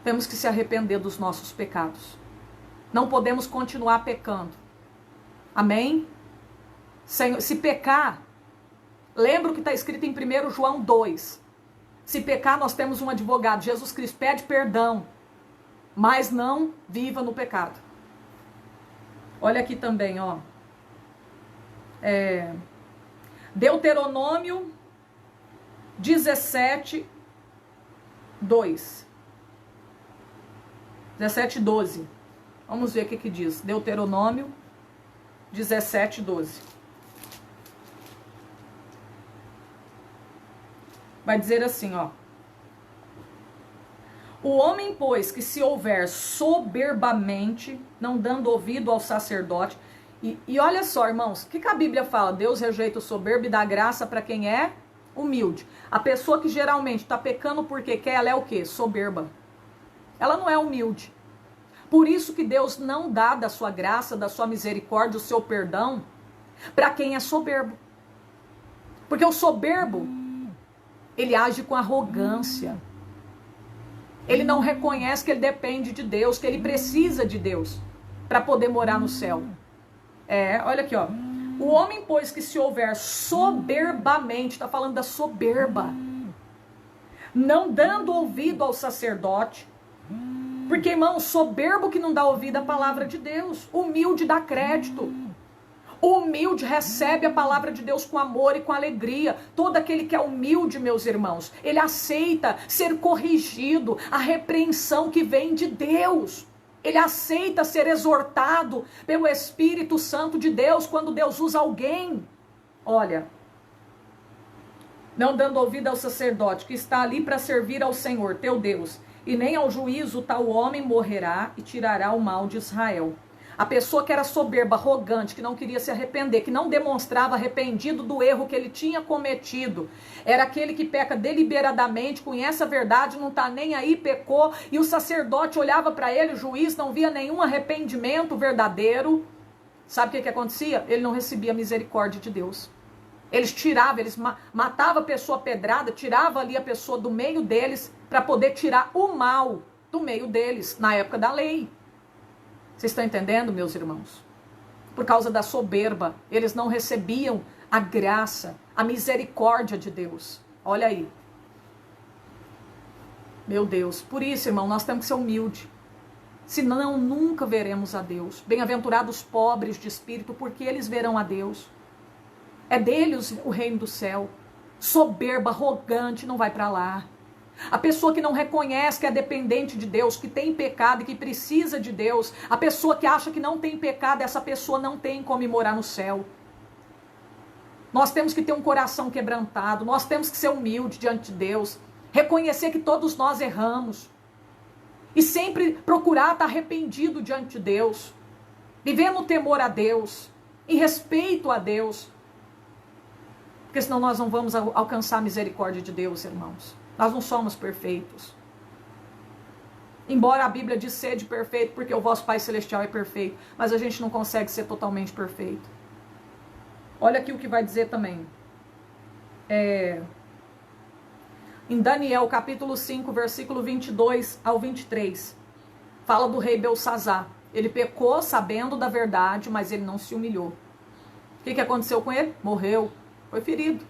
temos que se arrepender dos nossos pecados. Não podemos continuar pecando. Amém? Se pecar, lembra o que está escrito em 1 João 2. Se pecar, nós temos um advogado. Jesus Cristo pede perdão, mas não viva no pecado. Olha aqui também, ó. Deuteronômio 17, 2. 17, 12. Vamos ver o que diz. Deuteronômio 17, 12. Vai dizer assim, ó. O homem, pois, que se houver soberbamente, não dando ouvido ao sacerdote. E olha só, irmãos, o que a Bíblia fala? Deus rejeita o soberbo e dá graça para quem é humilde. A pessoa que geralmente está pecando porque quer, ela é o quê? Soberba. Ela não é humilde. Por isso que Deus não dá da sua graça, da sua misericórdia, o seu perdão para quem é soberbo. Porque o soberbo, ele age com arrogância. Ele não reconhece que ele depende de Deus, que ele precisa de Deus para poder morar no céu. Olha aqui, ó. O homem, pois, que se houver soberbamente, está falando da soberba, não dando ouvido ao sacerdote, porque, irmão, soberbo que não dá ouvido à palavra de Deus, humilde dá crédito. O humilde recebe a palavra de Deus com amor e com alegria. Todo aquele que é humilde, meus irmãos, ele aceita ser corrigido, a repreensão que vem de Deus. Ele aceita ser exortado pelo Espírito Santo de Deus quando Deus usa alguém. Olha, não dando ouvido ao sacerdote que está ali para servir ao Senhor, teu Deus, e nem ao juízo tal homem morrerá e tirará o mal de Israel. A pessoa que era soberba, arrogante, que não queria se arrepender, que não demonstrava arrependido do erro que ele tinha cometido, era aquele que peca deliberadamente, conhece a verdade, não está nem aí, pecou, e o sacerdote olhava para ele, o juiz não via nenhum arrependimento verdadeiro. Sabe o que acontecia? Ele não recebia a misericórdia de Deus. Eles tiravam, eles matavam a pessoa pedrada, tiravam ali a pessoa do meio deles, para poder tirar o mal do meio deles, na época da lei. Vocês estão entendendo, meus irmãos? Por causa da soberba, eles não recebiam a graça, a misericórdia de Deus. Olha aí. Meu Deus, por isso, irmão, nós temos que ser humildes. Senão, nunca veremos a Deus. Bem-aventurados os pobres de espírito, porque eles verão a Deus. É dele o reino do céu. Soberba, arrogante, não vai para lá. A pessoa que não reconhece que é dependente de Deus, que tem pecado e que precisa de Deus, a pessoa que acha que não tem pecado, essa pessoa não tem como ir morar no céu. Nós temos que ter um coração quebrantado, nós temos que ser humilde diante de Deus, reconhecer que todos nós erramos e sempre procurar estar arrependido diante de Deus, viver no temor a Deus, em respeito a Deus, porque senão nós não vamos alcançar a misericórdia de Deus, irmãos. Nós não somos perfeitos. Embora a Bíblia diz sede perfeito, porque o vosso Pai Celestial é perfeito, mas a gente não consegue ser totalmente perfeito. Olha aqui o que vai dizer também. Em Daniel, capítulo 5, versículo 22 ao 23. Fala do rei Belsazar. Ele pecou sabendo da verdade, mas ele não se humilhou. O que aconteceu com ele? Morreu. Foi ferido.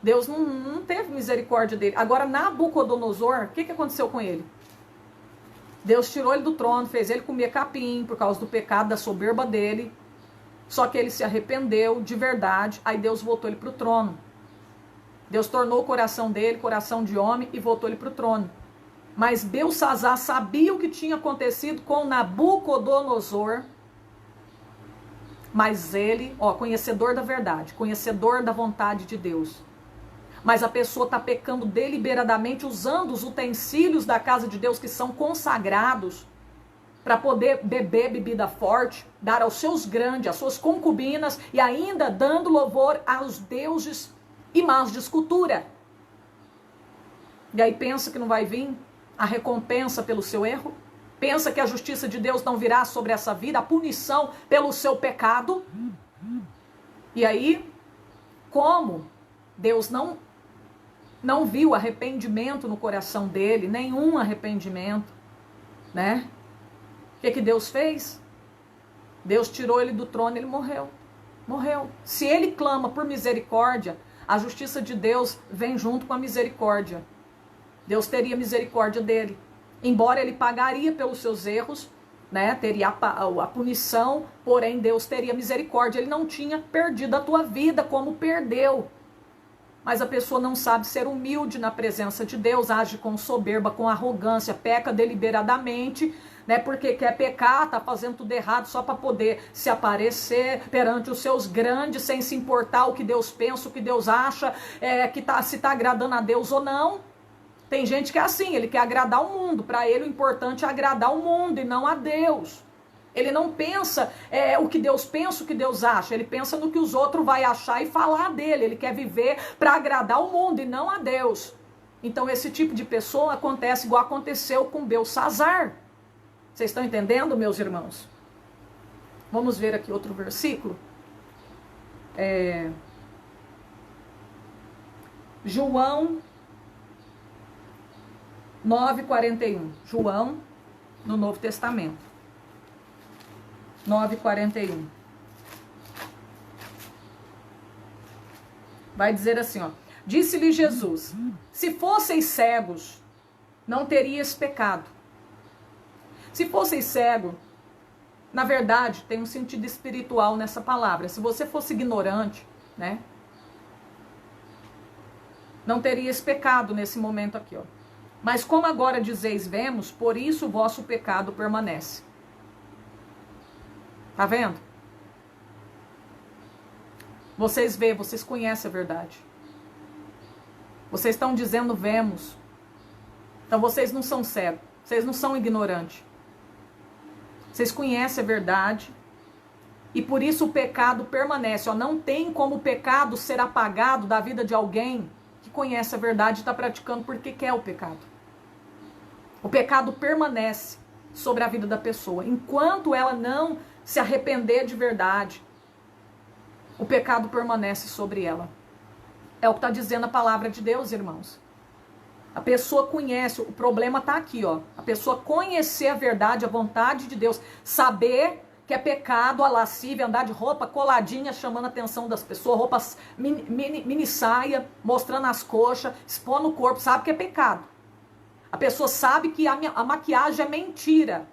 Deus não teve misericórdia dele. Agora, Nabucodonosor, o que aconteceu com ele? Deus tirou ele do trono, fez ele comer capim por causa do pecado, da soberba dele. Só que ele se arrependeu de verdade, aí Deus voltou ele para o trono. Deus tornou o coração dele, coração de homem, e voltou ele para o trono. Mas Belsazar sabia o que tinha acontecido com Nabucodonosor. Mas ele, conhecedor da verdade, conhecedor da vontade de Deus. Mas a pessoa está pecando deliberadamente, usando os utensílios da casa de Deus que são consagrados, para poder beber bebida forte, dar aos seus grandes, às suas concubinas, e ainda dando louvor aos deuses imãs de escultura. E aí pensa que não vai vir a recompensa pelo seu erro? Pensa que a justiça de Deus não virá sobre essa vida, a punição pelo seu pecado? E aí, como Deus não viu arrependimento no coração dele, nenhum arrependimento, né? O que Deus fez? Deus tirou ele do trono, ele morreu. Morreu. Se ele clama por misericórdia, a justiça de Deus vem junto com a misericórdia. Deus teria misericórdia dele. Embora ele pagaria pelos seus erros, né? Teria a punição, porém Deus teria misericórdia. Ele não tinha perdido a tua vida como perdeu. Mas a pessoa não sabe ser humilde na presença de Deus, age com soberba, com arrogância, peca deliberadamente, né? Porque quer pecar, tá fazendo tudo errado só para poder se aparecer perante os seus grandes, sem se importar o que Deus pensa, o que Deus acha, se tá agradando a Deus ou não. Tem gente que é assim, ele quer agradar o mundo, para ele o importante é agradar o mundo e não a Deus. Ele não pensa o que Deus pensa, o que Deus acha. Ele pensa no que os outros vão achar e falar dele. Ele quer viver para agradar o mundo e não a Deus. Então esse tipo de pessoa acontece igual aconteceu com Belsazar. Vocês estão entendendo, meus irmãos? Vamos ver aqui outro versículo. João 9,41. João no Novo Testamento. 9,41. Vai dizer assim, disse-lhe Jesus, se fosseis cegos, não terias pecado. Se fosseis cego, na verdade, tem um sentido espiritual nessa palavra. Se você fosse ignorante, né? Não terias pecado nesse momento aqui, Mas como agora dizeis, vemos, por isso o vosso pecado permanece. Tá vendo? Vocês veem, vocês conhecem a verdade. Vocês estão dizendo vemos. Então vocês não são cegos. Vocês não são ignorantes. Vocês conhecem a verdade. E por isso o pecado permanece. Não tem como o pecado ser apagado da vida de alguém que conhece a verdade e está praticando porque quer o pecado. O pecado permanece sobre a vida da pessoa. Enquanto ela não se arrepender de verdade, o pecado permanece sobre ela. É o que está dizendo a palavra de Deus, irmãos. A pessoa conhece, o problema está aqui, A pessoa conhecer a verdade, a vontade de Deus, saber que é pecado, a lascívia, andar de roupa coladinha, chamando a atenção das pessoas, roupas mini saia, mostrando as coxas, expondo o corpo, sabe que é pecado. A pessoa sabe que a maquiagem é mentira.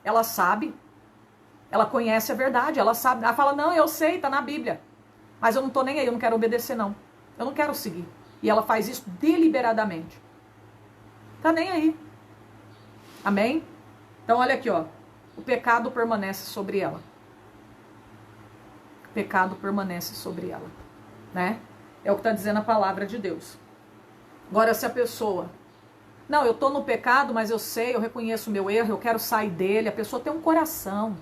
Ela sabe. Ela conhece a verdade, ela sabe, ela fala, não, eu sei, está na Bíblia. Mas eu não tô nem aí, eu não quero obedecer não. Eu não quero seguir. E ela faz isso deliberadamente. Tá nem aí. Amém? Então olha aqui, ó. O pecado permanece sobre ela. O pecado permanece sobre ela, né? É o que está dizendo a palavra de Deus. Agora, se a pessoa... Não, eu estou no pecado, mas eu sei, eu reconheço o meu erro, eu quero sair dele. A pessoa tem um coração.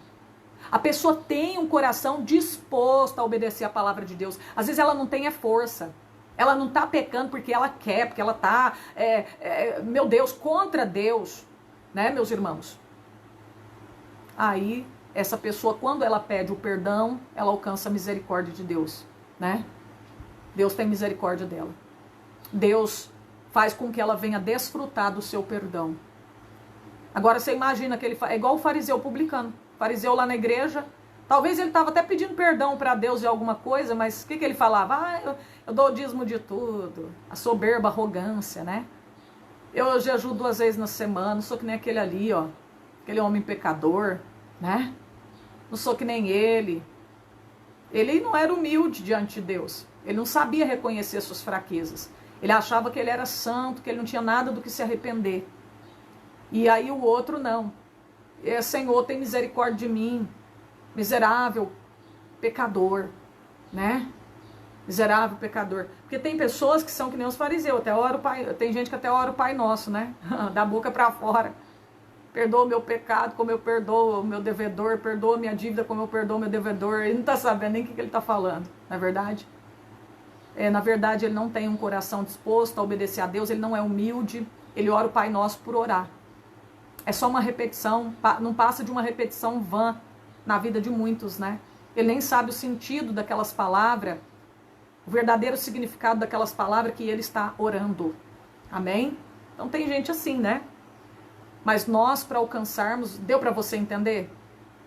A pessoa tem um coração disposto a obedecer a palavra de Deus. Às vezes ela não tem força. Ela não está pecando porque ela quer, porque ela está, meu Deus, contra Deus. Né, meus irmãos? Aí, essa pessoa, quando ela pede o perdão, ela alcança a misericórdia de Deus, né? Deus tem misericórdia dela. Deus faz com que ela venha desfrutar do seu perdão. Agora, você imagina que ele é igual o fariseu publicano. O fariseu lá na igreja, talvez ele estava até pedindo perdão para Deus de alguma coisa, mas o que ele falava? Eu dou o dízimo de tudo. A soberba, a arrogância, né? Eu jejuo 2 vezes na semana, não sou que nem aquele ali, ó. Aquele homem pecador, né? Não sou que nem ele. Ele não era humilde diante de Deus. Ele não sabia reconhecer suas fraquezas. Ele achava que ele era santo, que ele não tinha nada do que se arrepender. E aí o outro não. Senhor, tem misericórdia de mim. Miserável pecador, né? Miserável pecador. Porque tem pessoas que são que nem os fariseus. Até ora o pai, tem gente que até ora o Pai Nosso, né? Da boca para fora. Perdoa o meu pecado como eu perdoo o meu devedor. Perdoa a minha dívida como eu perdoo o meu devedor. Ele não está sabendo nem o que ele está falando. Não é verdade? Na verdade, ele não tem um coração disposto a obedecer a Deus. Ele não é humilde. Ele ora o Pai Nosso por orar. É só uma repetição. Não passa de uma repetição vã na vida de muitos, né? Ele nem sabe o sentido daquelas palavras. O verdadeiro significado daquelas palavras que ele está orando. Amém? Então tem gente assim, né? Mas nós, para alcançarmos, deu para você entender?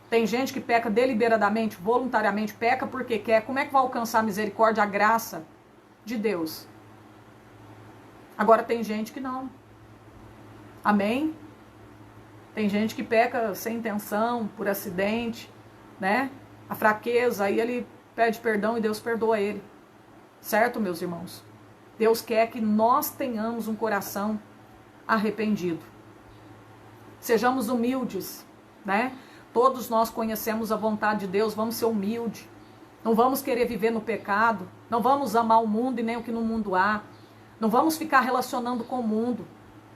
Tem gente que peca deliberadamente, voluntariamente, peca porque quer. Como é que vai alcançar a misericórdia, a graça de Deus? Agora tem gente que não. Amém? Tem gente que peca sem intenção, por acidente, né? A fraqueza, aí ele pede perdão e Deus perdoa ele. Certo, meus irmãos? Deus quer que nós tenhamos um coração arrependido. Sejamos humildes, né? Todos nós conhecemos a vontade de Deus, vamos ser humildes. Não vamos querer viver no pecado, não vamos amar o mundo e nem o que no mundo há. Não vamos ficar relacionando com o mundo.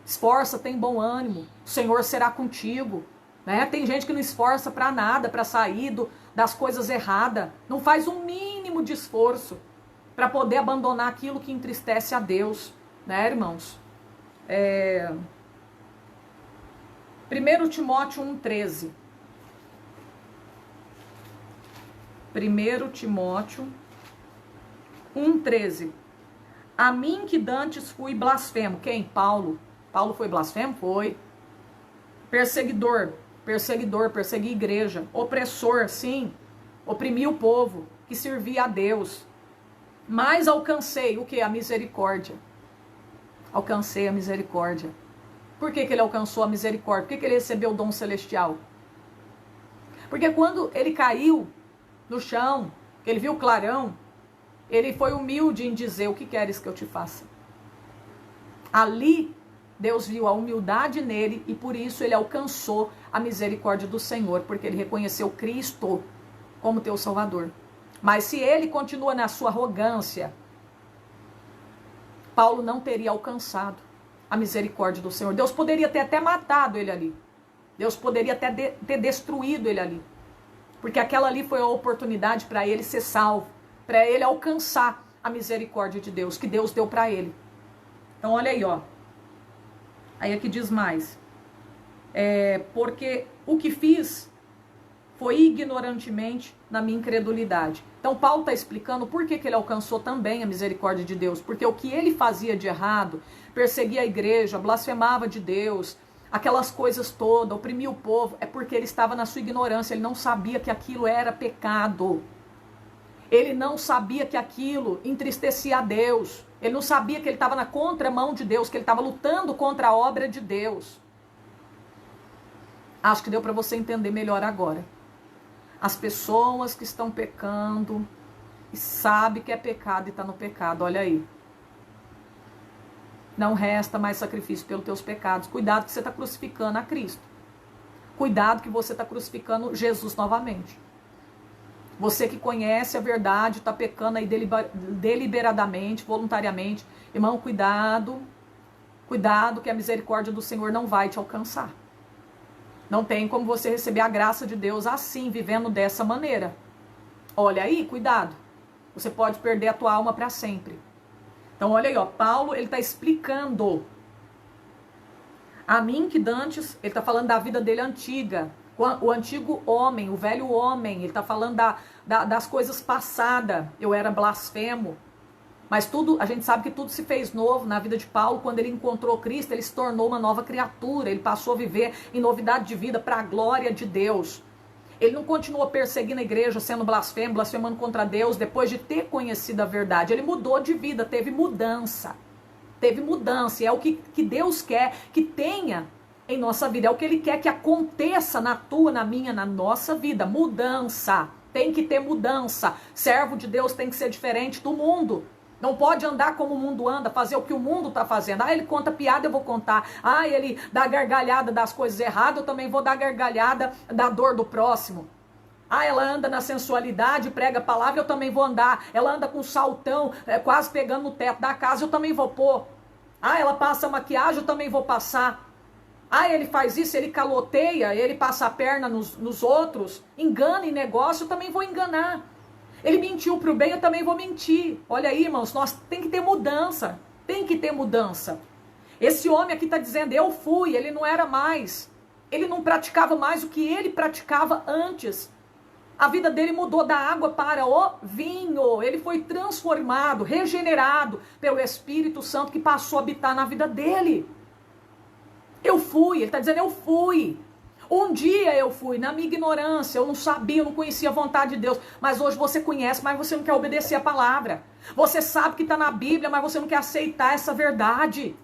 Esforça, tem bom ânimo, o Senhor será contigo. Né? Tem gente que não esforça para nada, para sair das coisas erradas. Não faz um mínimo de esforço para poder abandonar aquilo que entristece a Deus, né, irmãos? 1 Timóteo 1,13. 1 Timóteo 1,13. A mim que dantes fui blasfemo. Quem? Paulo. Paulo foi blasfemo? Foi. Perseguidor, persegui a igreja. Opressor, sim. Oprimi o povo que servia a Deus. Mas alcancei o que? A misericórdia. Alcancei a misericórdia. Por que ele alcançou a misericórdia? Por que ele recebeu o dom celestial? Porque quando ele caiu no chão, ele viu o clarão, ele foi humilde em dizer: o que queres que eu te faça? Ali, Deus viu a humildade nele e por isso ele alcançou a misericórdia do Senhor, porque ele reconheceu Cristo como teu Salvador. Mas se ele continua na sua arrogância, Paulo não teria alcançado a misericórdia do Senhor. Deus poderia ter até matado ele ali. Deus poderia até ter destruído ele ali. Porque aquela ali foi a oportunidade para ele ser salvo, para ele alcançar a misericórdia de Deus, que Deus deu para ele. Então olha aí, ó. Aí aqui diz mais. Porque o que fiz foi ignorantemente na minha incredulidade. Então Paulo está explicando por que ele alcançou também a misericórdia de Deus. Porque o que ele fazia de errado, perseguia a igreja, blasfemava de Deus, aquelas coisas todas, oprimia o povo, é porque ele estava na sua ignorância, ele não sabia que aquilo era pecado. Ele não sabia que aquilo entristecia a Deus. Ele não sabia que ele estava na contramão de Deus, que ele estava lutando contra a obra de Deus. Acho que deu para você entender melhor agora. As pessoas que estão pecando, e sabe que é pecado e está no pecado, olha aí. Não resta mais sacrifício pelos teus pecados. Cuidado que você está crucificando a Cristo. Cuidado que você está crucificando Jesus novamente. Você que conhece a verdade, está pecando aí deliberadamente, voluntariamente. Irmão, cuidado. Cuidado que a misericórdia do Senhor não vai te alcançar. Não tem como você receber a graça de Deus assim, vivendo dessa maneira. Olha aí, cuidado. Você pode perder a tua alma para sempre. Então, olha aí, ó, Paulo, ele está explicando a mim que dantes, ele está falando da vida dele antiga, o antigo homem, o velho homem, ele está falando das coisas passadas. Eu era blasfemo, mas tudo, a gente sabe que tudo se fez novo na vida de Paulo. Quando ele encontrou Cristo, ele se tornou uma nova criatura, ele passou a viver em novidade de vida para a glória de Deus. Ele não continuou perseguindo a igreja, sendo blasfemo, blasfemando contra Deus, depois de ter conhecido a verdade. Ele mudou de vida, teve mudança. Teve mudança, e é o que Deus quer que tenha em nossa vida. É o que Ele quer que aconteça na tua, na minha, na nossa vida. Mudança. Tem que ter mudança. Servo de Deus tem que ser diferente do mundo. Não pode andar como o mundo anda, fazer o que o mundo está fazendo. Ah, ele conta piada, eu vou contar. Ah, ele dá gargalhada das coisas erradas, eu também vou dar gargalhada da dor do próximo. Ah, ela anda na sensualidade, prega a palavra, eu também vou andar. Ela anda com saltão, quase pegando no teto da casa, eu também vou pôr. Ah, ela passa maquiagem, eu também vou passar. Ah, ele faz isso, ele caloteia, ele passa a perna nos outros, engana em negócio, eu também vou enganar. Ele mentiu para o bem, eu também vou mentir. Olha aí, irmãos, nós tem que ter mudança. Tem que ter mudança. Esse homem aqui está dizendo, eu fui, ele não era mais. Ele não praticava mais o que ele praticava antes. A vida dele mudou da água para o vinho. Ele foi transformado, regenerado pelo Espírito Santo que passou a habitar na vida dele. Eu fui, ele está dizendo, eu fui. Um dia eu fui, na minha ignorância, eu não sabia, eu não conhecia a vontade de Deus. Mas hoje você conhece, mas você não quer obedecer a palavra. Você sabe que está na Bíblia, mas você não quer aceitar essa verdade.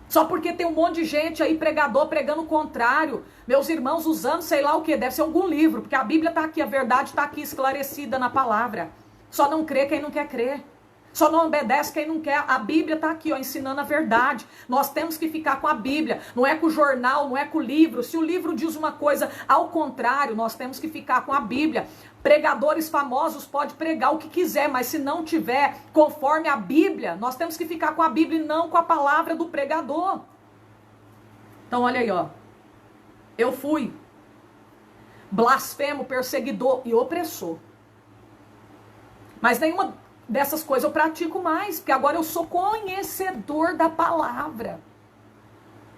Só porque tem um monte de gente aí, pregador, pregando o contrário. Meus irmãos usando sei lá o que, deve ser algum livro. Porque a Bíblia está aqui, a verdade está aqui esclarecida na palavra. Só não crê quem não quer crer. Só não obedece quem não quer. A Bíblia está aqui, ó, ensinando a verdade. Nós temos que ficar com a Bíblia. Não é com o jornal, não é com o livro. Se o livro diz uma coisa ao contrário, nós temos que ficar com a Bíblia. Pregadores famosos podem pregar o que quiser, mas se não tiver conforme a Bíblia, nós temos que ficar com a Bíblia e não com a palavra do pregador. Então olha aí, ó. Eu fui blasfemo, perseguidor e opressor. Mas nenhuma dessas coisas eu pratico mais, porque agora eu sou conhecedor da palavra.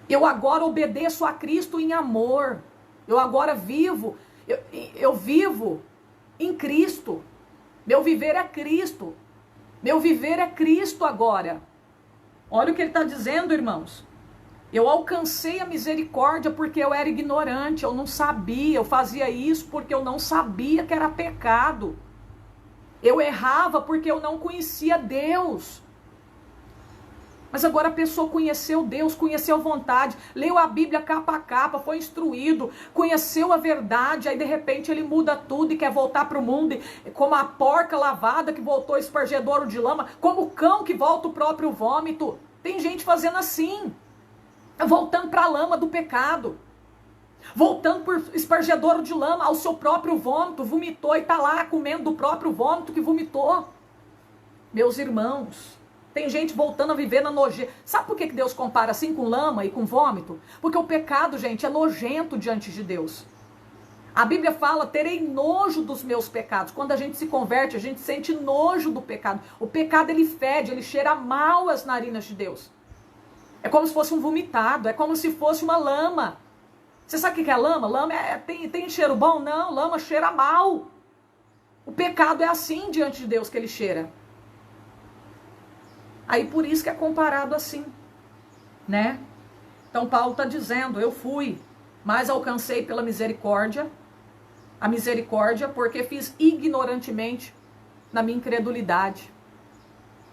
Eu agora obedeço a Cristo em amor. Eu agora vivo, eu vivo em Cristo. Meu viver é Cristo. Meu viver é Cristo agora. Olha o que ele está dizendo, irmãos. Eu alcancei a misericórdia porque eu era ignorante, eu não sabia, eu fazia isso porque eu não sabia que era pecado. Eu errava porque eu não conhecia Deus. Mas agora a pessoa conheceu Deus, conheceu a vontade, leu a Bíblia capa a capa, foi instruído, conheceu a verdade, aí de repente ele muda tudo e quer voltar para o mundo, como a porca lavada que voltou espargedouro de lama, como o cão que volta o próprio vômito. Tem gente fazendo assim, voltando para a lama do pecado. Voltando por espargedouro de lama ao seu próprio vômito, vomitou e está lá comendo do próprio vômito que vomitou. Meus irmãos, tem gente voltando a viver na nojeira. Sabe por que Deus compara assim com lama e com vômito? Porque o pecado, gente, é nojento diante de Deus. A Bíblia fala, terei nojo dos meus pecados. Quando a gente se converte, a gente sente nojo do pecado. O pecado, ele fede, ele cheira mal as narinas de Deus. É como se fosse um vomitado, é como se fosse uma lama. Você sabe o que é lama? Lama tem cheiro bom? Não, lama cheira mal. O pecado é assim diante de Deus que ele cheira. Aí por isso que é comparado assim, né? Então Paulo está dizendo, eu fui, mas alcancei pela misericórdia, a misericórdia porque fiz ignorantemente na minha incredulidade.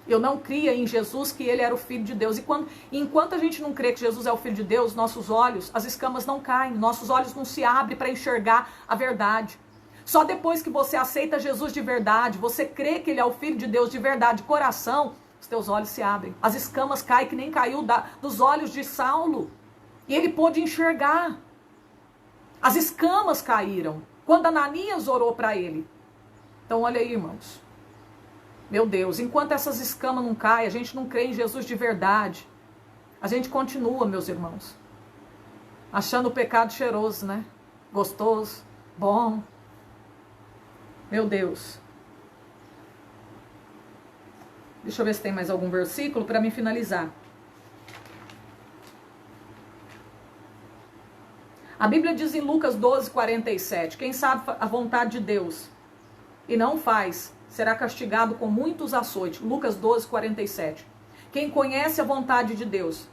Eu não cria em Jesus que ele era o Filho de Deus. Enquanto a gente não crê que Jesus é o Filho de Deus, nossos olhos, as escamas não caem, nossos olhos não se abrem para enxergar a verdade. Só depois que você aceita Jesus de verdade, você crê que ele é o Filho de Deus de verdade, de coração, os teus olhos se abrem. As escamas caem que nem caiu dos olhos de Saulo. E ele pôde enxergar. As escamas caíram quando Ananias orou para ele. Então olha aí, irmãos. Meu Deus, enquanto essas escamas não caem, a gente não crê em Jesus de verdade. A gente continua, meus irmãos, achando o pecado cheiroso, né? Gostoso, bom. Meu Deus. Deixa eu ver se tem mais algum versículo para me finalizar. A Bíblia diz em Lucas 12:47, quem sabe a vontade de Deus e não faz, será castigado com muitos açoites. Lucas 12:47. Quem conhece a vontade de Deus,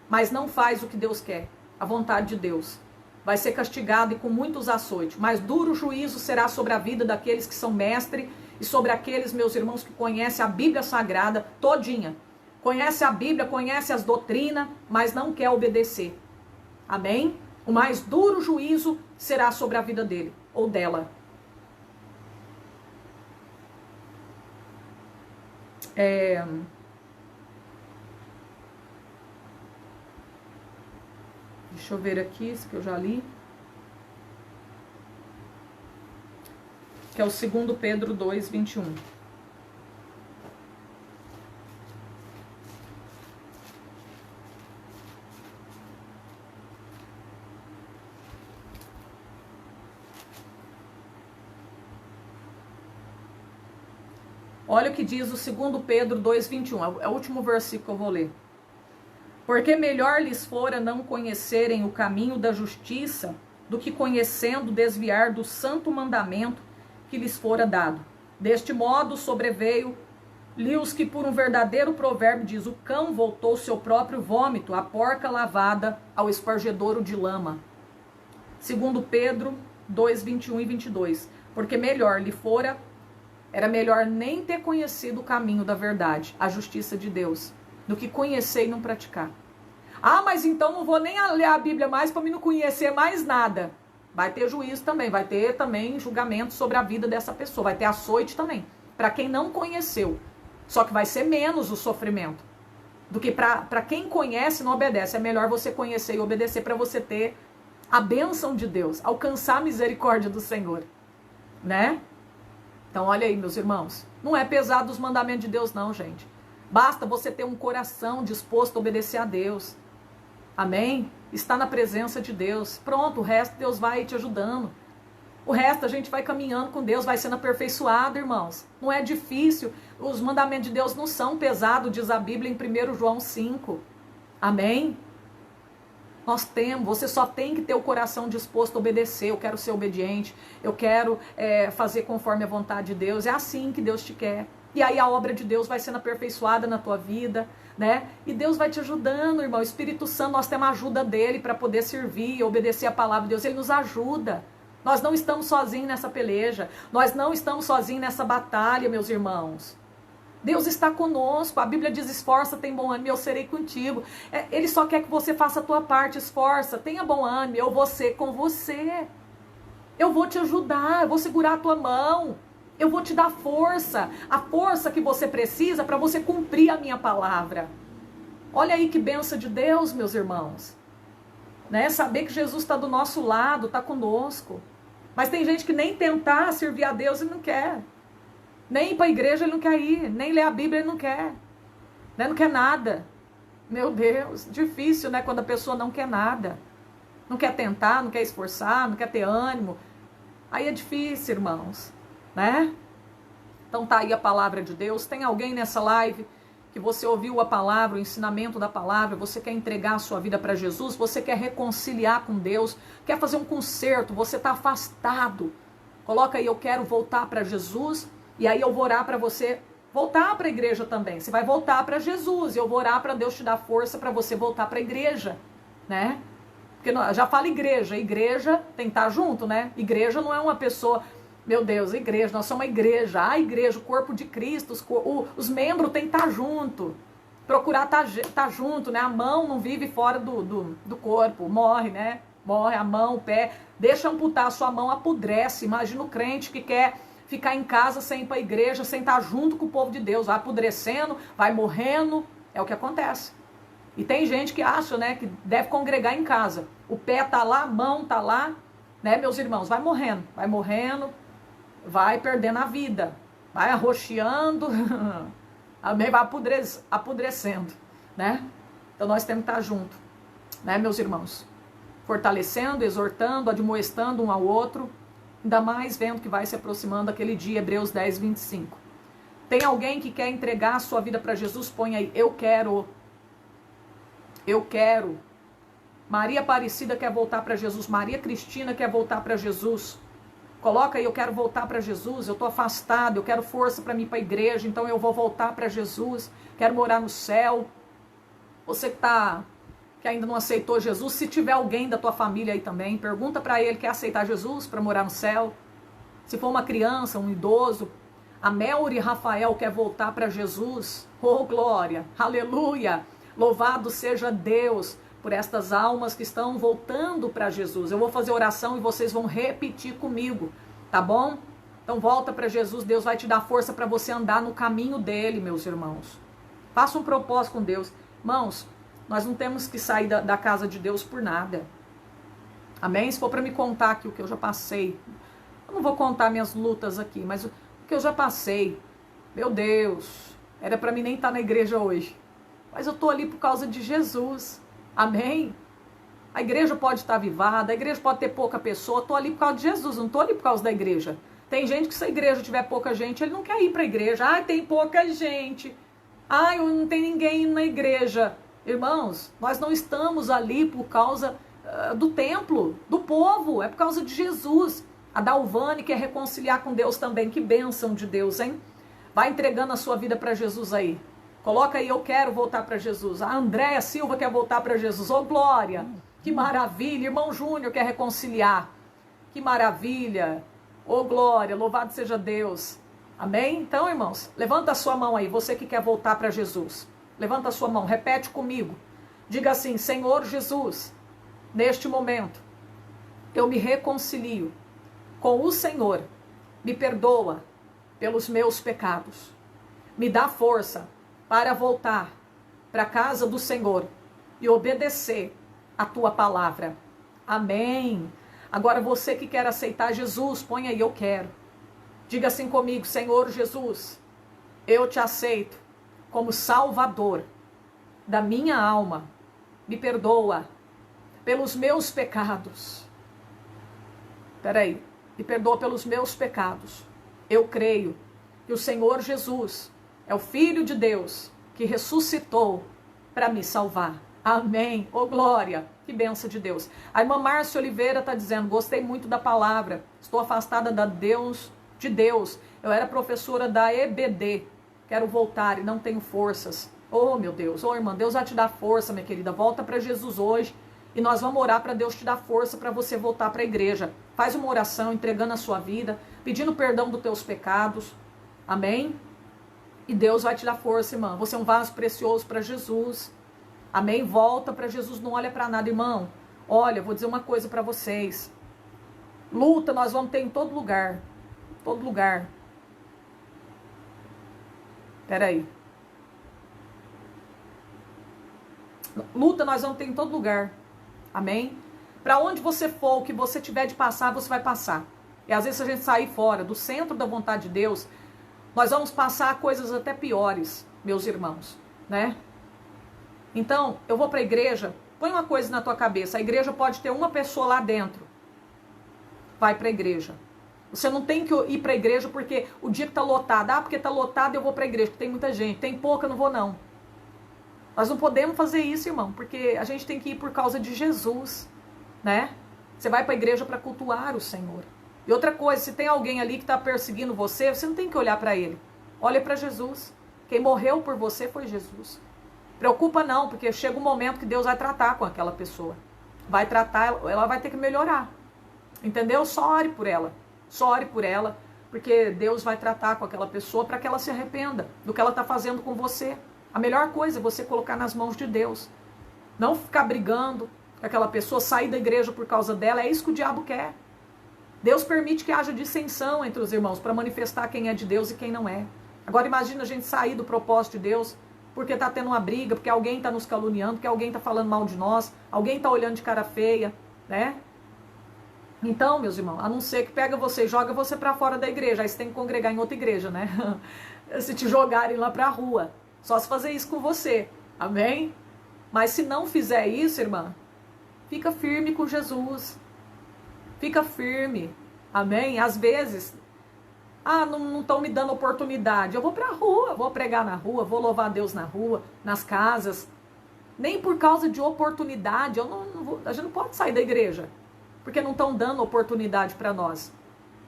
mas não faz o que Deus quer, a vontade de Deus, vai ser castigado e com muitos açoites. Mas duro juízo será sobre a vida daqueles que são mestres e sobre aqueles, meus irmãos, que conhecem a Bíblia Sagrada todinha. Conhece a Bíblia, conhece as doutrinas, mas não quer obedecer. Amém? O mais duro juízo será sobre a vida dele ou dela. Deixa eu ver aqui, esse que eu já li. Que é o 2 Pedro 2:21. Olha o que diz o 2 Pedro 2:21. É o último versículo que eu vou ler. Porque melhor lhes fora não conhecerem o caminho da justiça do que conhecendo desviar do santo mandamento que lhes fora dado. Deste modo sobreveio-lhe os que por um verdadeiro provérbio diz, o cão voltou ao seu próprio vômito, a porca lavada ao espargedouro de lama. 2 Pedro 2:21 e 22. Porque melhor lhe fora, era melhor nem ter conhecido o caminho da verdade, a justiça de Deus, do que conhecer e não praticar. Ah, mas então não vou nem ler a Bíblia mais para mim não conhecer mais nada. Vai ter juízo também, vai ter também julgamento sobre a vida dessa pessoa, vai ter açoite também, para quem não conheceu. Só que vai ser menos o sofrimento do que para quem conhece e não obedece. É melhor você conhecer e obedecer para você ter a bênção de Deus, alcançar a misericórdia do Senhor, né? Então olha aí, meus irmãos, não é pesado os mandamentos de Deus não, gente. Basta você ter um coração disposto a obedecer a Deus. Amém? Está na presença de Deus. Pronto, o resto Deus vai te ajudando. O resto a gente vai caminhando com Deus, vai sendo aperfeiçoado, irmãos. Não é difícil. Os mandamentos de Deus não são pesados, diz a Bíblia em 1 João 5. Amém? Você só tem que ter o coração disposto a obedecer. Eu quero ser obediente, eu quero fazer conforme a vontade de Deus. É assim que Deus te quer. E aí a obra de Deus vai sendo aperfeiçoada na tua vida, né? E Deus vai te ajudando, irmão. O Espírito Santo, nós temos a ajuda dele para poder servir e obedecer a palavra de Deus. Ele nos ajuda. Nós não estamos sozinhos nessa peleja. Nós não estamos sozinhos nessa batalha, meus irmãos. Deus está conosco. A Bíblia diz, esforça, tem bom ânimo, eu serei contigo. Ele só quer que você faça a tua parte, esforça, tenha bom ânimo, eu vou ser com você. Eu vou te ajudar, eu vou segurar a tua mão. Eu vou te dar força, a força que você precisa para você cumprir a minha palavra. Olha aí que bênção de Deus, meus irmãos. Né? Saber que Jesus está do nosso lado, está conosco. Mas tem gente que nem tentar servir a Deus ele não quer. Nem ir para a igreja ele não quer ir, nem ler a Bíblia ele não quer. Né? Não quer nada. Meu Deus, difícil, né? Quando a pessoa não quer nada. Não quer tentar, não quer esforçar, não quer ter ânimo. Aí é difícil, irmãos. Né? Então tá aí a palavra de Deus. Tem alguém nessa live que você ouviu a palavra, o ensinamento da palavra, você quer entregar a sua vida para Jesus, você quer reconciliar com Deus, quer fazer um conserto, você está afastado. Coloca aí, eu quero voltar para Jesus, e aí eu vou orar para você voltar para a igreja também. Você vai voltar para Jesus, e eu vou orar para Deus te dar força para você voltar para a igreja, né? Porque já fala igreja tem que estar junto, né? Igreja não é uma pessoa... Meu Deus, igreja, nós somos uma igreja. A igreja, o corpo de Cristo, os membros têm que estar junto. Procurar estar junto, né? A mão não vive fora do corpo, morre, né? morre a mão, o pé, deixa amputar a sua mão, apodrece. Imagina o crente que quer ficar em casa sem ir para a igreja, sem estar junto com o povo de Deus, vai apodrecendo, vai morrendo, é o que acontece. E tem gente que acha, né, que deve congregar em casa. O pé tá lá, a mão tá lá, né, meus irmãos, vai morrendo, vai perdendo a vida, vai arroxeando, amém, vai apodrecendo, né? Então nós temos que estar junto, né, meus irmãos? Fortalecendo, exortando, admoestando um ao outro, ainda mais vendo que vai se aproximando aquele dia, Hebreus 10, 25. Tem alguém que quer entregar a sua vida para Jesus? Põe aí, eu quero. Eu quero. Maria Aparecida quer voltar para Jesus. Maria Cristina quer voltar para Jesus. Coloca aí, eu quero voltar para Jesus. Eu estou afastado, eu quero força para mim para a igreja, então eu vou voltar para Jesus. Quero morar no céu. Você que ainda não aceitou Jesus, se tiver alguém da tua família aí também, pergunta para ele, quer aceitar Jesus para morar no céu? Se for uma criança, um idoso, a Melri Rafael quer voltar para Jesus. Oh, glória, aleluia, louvado seja Deus por estas almas que estão voltando para Jesus. Eu vou fazer oração e vocês vão repetir comigo, tá bom? Então volta para Jesus, Deus vai te dar força para você andar no caminho dele, meus irmãos. Faça um propósito com Deus. Irmãos, nós não temos que sair da casa de Deus por nada. Amém? Se for para me contar aqui o que eu já passei, eu não vou contar minhas lutas aqui, mas o que eu já passei, meu Deus, era para mim nem estar na igreja hoje. Mas eu estou ali por causa de Jesus. Amém? A igreja pode estar avivada, a igreja pode ter pouca pessoa, eu estou ali por causa de Jesus, não estou ali por causa da igreja. Tem gente que se a igreja tiver pouca gente, ele não quer ir para a igreja. Ai, tem pouca gente. Ai, não tem ninguém na igreja. Irmãos, nós não estamos ali por causa do templo, do povo, é por causa de Jesus. A Dalvane quer reconciliar com Deus também, que bênção de Deus, hein? Vai entregando a sua vida para Jesus aí. Coloca aí, eu quero voltar para Jesus. A Andréia Silva quer voltar para Jesus. Ô, glória, que maravilha. Irmão Júnior quer reconciliar. Que maravilha. Ô, glória, louvado seja Deus. Amém? Então, irmãos, levanta a sua mão aí, você que quer voltar para Jesus. Levanta a sua mão, repete comigo. Diga assim, Senhor Jesus, neste momento, eu me reconcilio com o Senhor. Me perdoa pelos meus pecados. Me dá força para voltar para a casa do Senhor e obedecer a tua palavra. Amém. Agora você que quer aceitar Jesus, põe aí, eu quero. Diga assim comigo, Senhor Jesus, eu te aceito como Salvador da minha alma. Me perdoa pelos meus pecados. Peraí, me perdoa pelos meus pecados. Eu creio que o Senhor Jesus é o Filho de Deus que ressuscitou para me salvar. Amém. Ô, glória. Que bênção de Deus. A irmã Márcia Oliveira está dizendo, gostei muito da palavra. Estou afastada de Deus. Eu era professora da EBD. Quero voltar e não tenho forças. Oh, meu Deus. Oh, irmã, Deus vai te dar força, minha querida. Volta para Jesus hoje. E nós vamos orar para Deus te dar força para você voltar para a igreja. Faz uma oração entregando a sua vida, pedindo perdão dos teus pecados. Amém? E Deus vai te dar força, irmã. Você é um vaso precioso para Jesus. Amém? Volta para Jesus, não olha para nada, irmão. Olha, vou dizer uma coisa para vocês. Luta nós vamos ter em todo lugar. Todo lugar. Peraí. Luta nós vamos ter em todo lugar. Amém? Para onde você for, o que você tiver de passar, você vai passar. E às vezes se a gente sair fora do centro da vontade de Deus, nós vamos passar coisas até piores, meus irmãos, né? Então, eu vou para a igreja, põe uma coisa na tua cabeça, a igreja pode ter uma pessoa lá dentro. Vai para a igreja. Você não tem que ir para a igreja porque o dia que está lotado, porque está lotado eu vou para a igreja, porque tem muita gente, tem pouca, eu não vou não. Nós não podemos fazer isso, irmão, porque a gente tem que ir por causa de Jesus, né? Você vai para a igreja para cultuar o Senhor. E outra coisa, se tem alguém ali que está perseguindo você, você não tem que olhar para ele. Olha para Jesus. Quem morreu por você foi Jesus. Preocupa não, porque chega um momento que Deus vai tratar com aquela pessoa. Vai tratar, ela vai ter que melhorar. Entendeu? Só ore por ela. Só ore por ela, porque Deus vai tratar com aquela pessoa para que ela se arrependa do que ela está fazendo com você. A melhor coisa é você colocar nas mãos de Deus. Não ficar brigando, aquela pessoa, sair da igreja por causa dela, é isso que o diabo quer. Deus permite que haja dissensão entre os irmãos para manifestar quem é de Deus e quem não é. Agora imagina a gente sair do propósito de Deus porque está tendo uma briga, porque alguém está nos caluniando, porque alguém está falando mal de nós, alguém está olhando de cara feia, né? Então, meus irmãos, a não ser que pega você e joga você para fora da igreja, aí você tem que congregar em outra igreja, né? Se te jogarem lá para a rua, só se fazer isso com você, amém? Mas se não fizer isso, irmã, fica firme com Jesus, fica firme, amém? Às vezes, não estão me dando oportunidade, eu vou para a rua, vou pregar na rua, vou louvar a Deus na rua, nas casas, nem por causa de oportunidade, a gente não pode sair da igreja, porque não estão dando oportunidade para nós.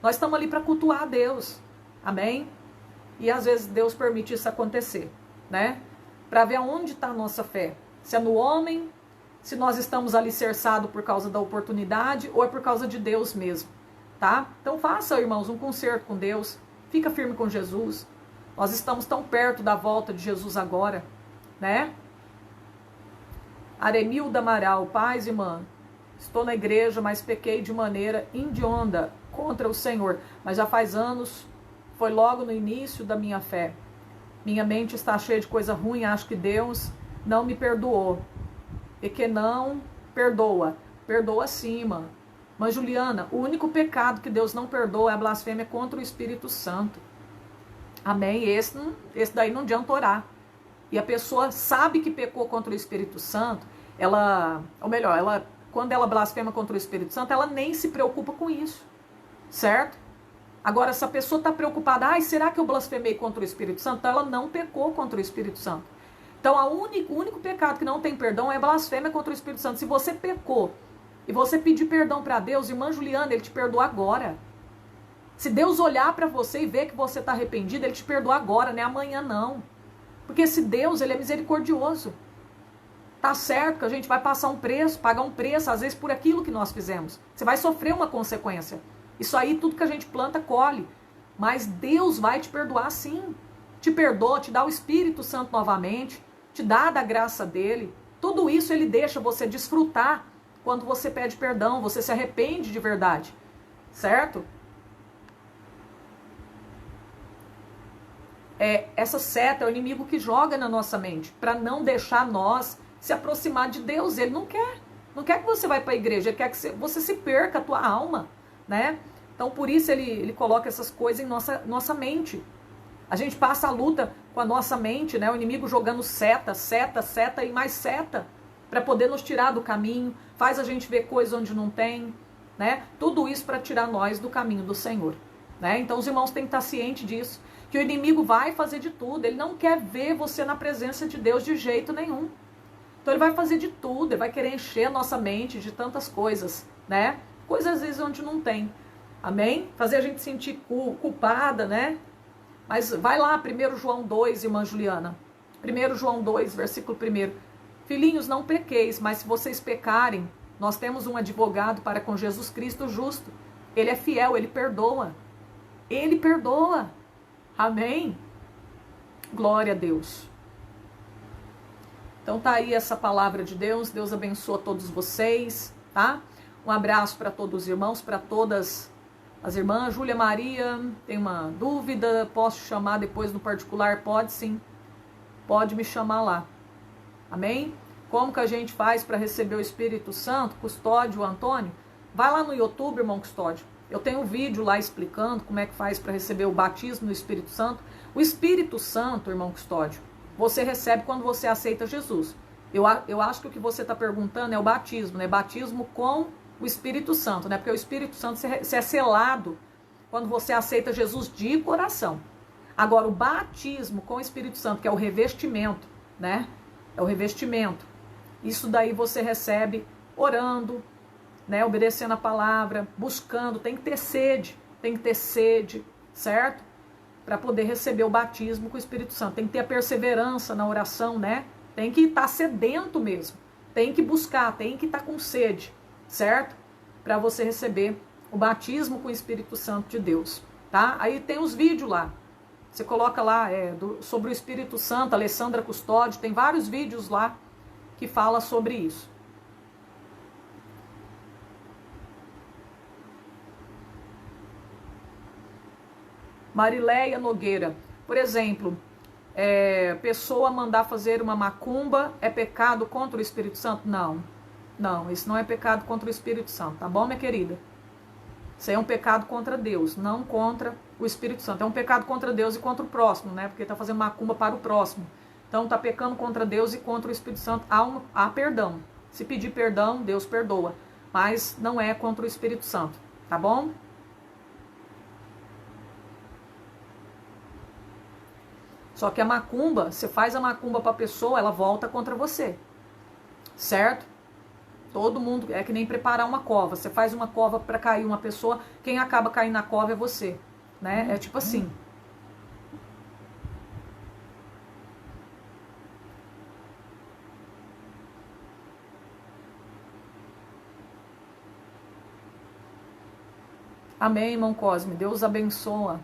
Nós estamos ali para cultuar a Deus, amém? E às vezes Deus permite isso acontecer, né? Para ver aonde está a nossa fé. Se é no homem, se nós estamos alicerçados por causa da oportunidade ou é por causa de Deus mesmo, tá? Então faça, irmãos, um concerto com Deus, fica firme com Jesus. Nós estamos tão perto da volta de Jesus agora, né? Aremilda Amaral, paz, irmã. Estou na igreja, mas pequei de maneira hedionda contra o Senhor. Mas já faz anos, foi logo no início da minha fé. Minha mente está cheia de coisa ruim, acho que Deus não me perdoou. E que não perdoa. Perdoa sim, irmã. Mas, Juliana, o único pecado que Deus não perdoa é a blasfêmia contra o Espírito Santo. Amém? Esse daí não adianta orar. E a pessoa sabe que pecou contra o Espírito Santo, quando ela blasfema contra o Espírito Santo, ela nem se preocupa com isso, certo? Agora, se a pessoa está preocupada, será que eu blasfemei contra o Espírito Santo? Então, ela não pecou contra o Espírito Santo. Então, o único pecado que não tem perdão é blasfêmia contra o Espírito Santo. Se você pecou e você pedir perdão para Deus, irmã Juliana, Ele te perdoa agora. Se Deus olhar para você e ver que você está arrependido, Ele te perdoa agora, não é amanhã não. Porque esse Deus, Ele é misericordioso. Tá certo que a gente vai passar um preço, pagar um preço, às vezes por aquilo que nós fizemos. Você vai sofrer uma consequência. Isso aí, tudo que a gente planta, colhe. Mas Deus vai te perdoar sim. Te perdoa, te dá o Espírito Santo novamente, te dá da graça dele. Tudo isso Ele deixa você desfrutar quando você pede perdão, você se arrepende de verdade. Certo? Essa seta é o inimigo que joga na nossa mente, para não deixar nós se aproximar de Deus. Ele não quer que você vá para a igreja, ele quer que você se perca a tua alma, né? Então por isso ele coloca essas coisas em nossa mente. A gente passa a luta com a nossa mente, né? O inimigo jogando seta e mais seta, para poder nos tirar do caminho, faz a gente ver coisas onde não tem, né? Tudo isso para tirar nós do caminho do Senhor, né? Então os irmãos têm que estar cientes disso, que o inimigo vai fazer de tudo, ele não quer ver você na presença de Deus de jeito nenhum. Então ele vai fazer de tudo, ele vai querer encher a nossa mente de tantas coisas, né? Coisas às vezes onde não tem. Amém? Fazer a gente sentir culpada, né? Mas vai lá, 1 João 2, irmã Juliana. 1 João 2, versículo 1. Filhinhos, não pequeis, mas se vocês pecarem, nós temos um advogado para com Jesus Cristo justo. Ele é fiel, ele perdoa. Ele perdoa. Amém? Glória a Deus. Então tá aí essa palavra de Deus. Deus abençoa todos vocês, tá? Um abraço para todos os irmãos, para todas as irmãs. Júlia Maria, tem uma dúvida? Posso chamar depois no particular? Pode sim. Pode me chamar lá. Amém? Como que a gente faz para receber o Espírito Santo? Custódio Antônio? Vai lá no YouTube, irmão Custódio. Eu tenho um vídeo lá explicando como é que faz para receber o batismo no Espírito Santo. O Espírito Santo, irmão Custódio, você recebe quando você aceita Jesus. Eu acho que o que você está perguntando é o batismo, né? Batismo com o Espírito Santo, né? Porque o Espírito Santo você é selado quando você aceita Jesus de coração. Agora, o batismo com o Espírito Santo, que é o revestimento, né? É o revestimento. Isso daí você recebe orando, né? Obedecendo a palavra, buscando. Tem que ter sede, certo? Para poder receber o batismo com o Espírito Santo. Tem que ter a perseverança na oração, né? Tem que estar sedento mesmo. Tem que buscar, tem que estar com sede, certo? Para você receber o batismo com o Espírito Santo de Deus, tá? Aí tem os vídeos lá. Você coloca lá sobre o Espírito Santo, Alessandra Custódio, tem vários vídeos lá que fala sobre isso. Marileia Nogueira, por exemplo, pessoa mandar fazer uma macumba é pecado contra o Espírito Santo? Não, não, isso não é pecado contra o Espírito Santo, tá bom, minha querida? Isso aí é um pecado contra Deus, não contra o Espírito Santo. É um pecado contra Deus e contra o próximo, né? Porque está fazendo macumba para o próximo. Então está pecando contra Deus e contra o Espírito Santo. Há perdão. Se pedir perdão, Deus perdoa. Mas não é contra o Espírito Santo, tá bom? Só que a macumba, você faz a macumba para a pessoa, ela volta contra você. Certo? Todo mundo, é que nem preparar uma cova. Você faz uma cova para cair uma pessoa, quem acaba caindo na cova é você, né? É tipo assim. Amém, irmão Cosme. Deus abençoa.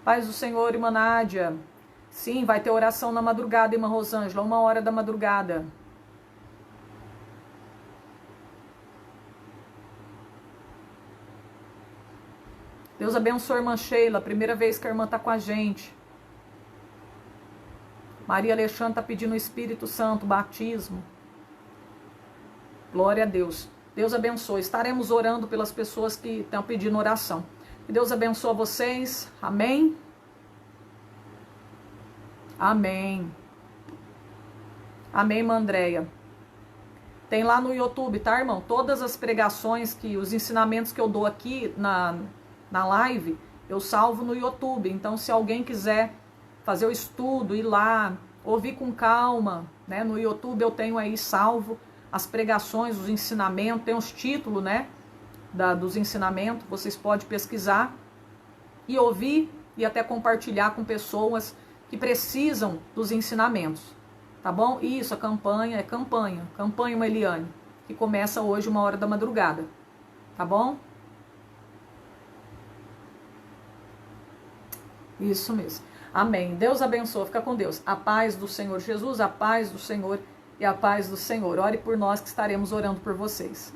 Paz do Senhor, irmã Nádia. Sim, vai ter oração na madrugada, irmã Rosângela, 1h da madrugada. Deus abençoe a irmã Sheila, primeira vez que a irmã está com a gente. Maria Alexandre está pedindo o Espírito Santo, batismo. Glória a Deus. Deus abençoe. Estaremos orando pelas pessoas que estão pedindo oração. Que Deus abençoe vocês. Amém? Amém. Amém, irmã Andréia. Tem lá no YouTube, tá, irmão? Todas as pregações, os ensinamentos que eu dou aqui na live, eu salvo no YouTube. Então, se alguém quiser fazer o estudo, ir lá, ouvir com calma, né? No YouTube eu tenho aí salvo as pregações, os ensinamentos, tem os títulos, né? Dos ensinamentos, vocês podem pesquisar e ouvir e até compartilhar com pessoas que precisam dos ensinamentos, tá bom? Isso, a campanha é campanha Eliane, que começa hoje 1h da madrugada, tá bom? Isso mesmo. Amém. Deus abençoe, fica com Deus. A paz do Senhor Jesus, a paz do Senhor e a paz do Senhor. Ore por nós que estaremos orando por vocês.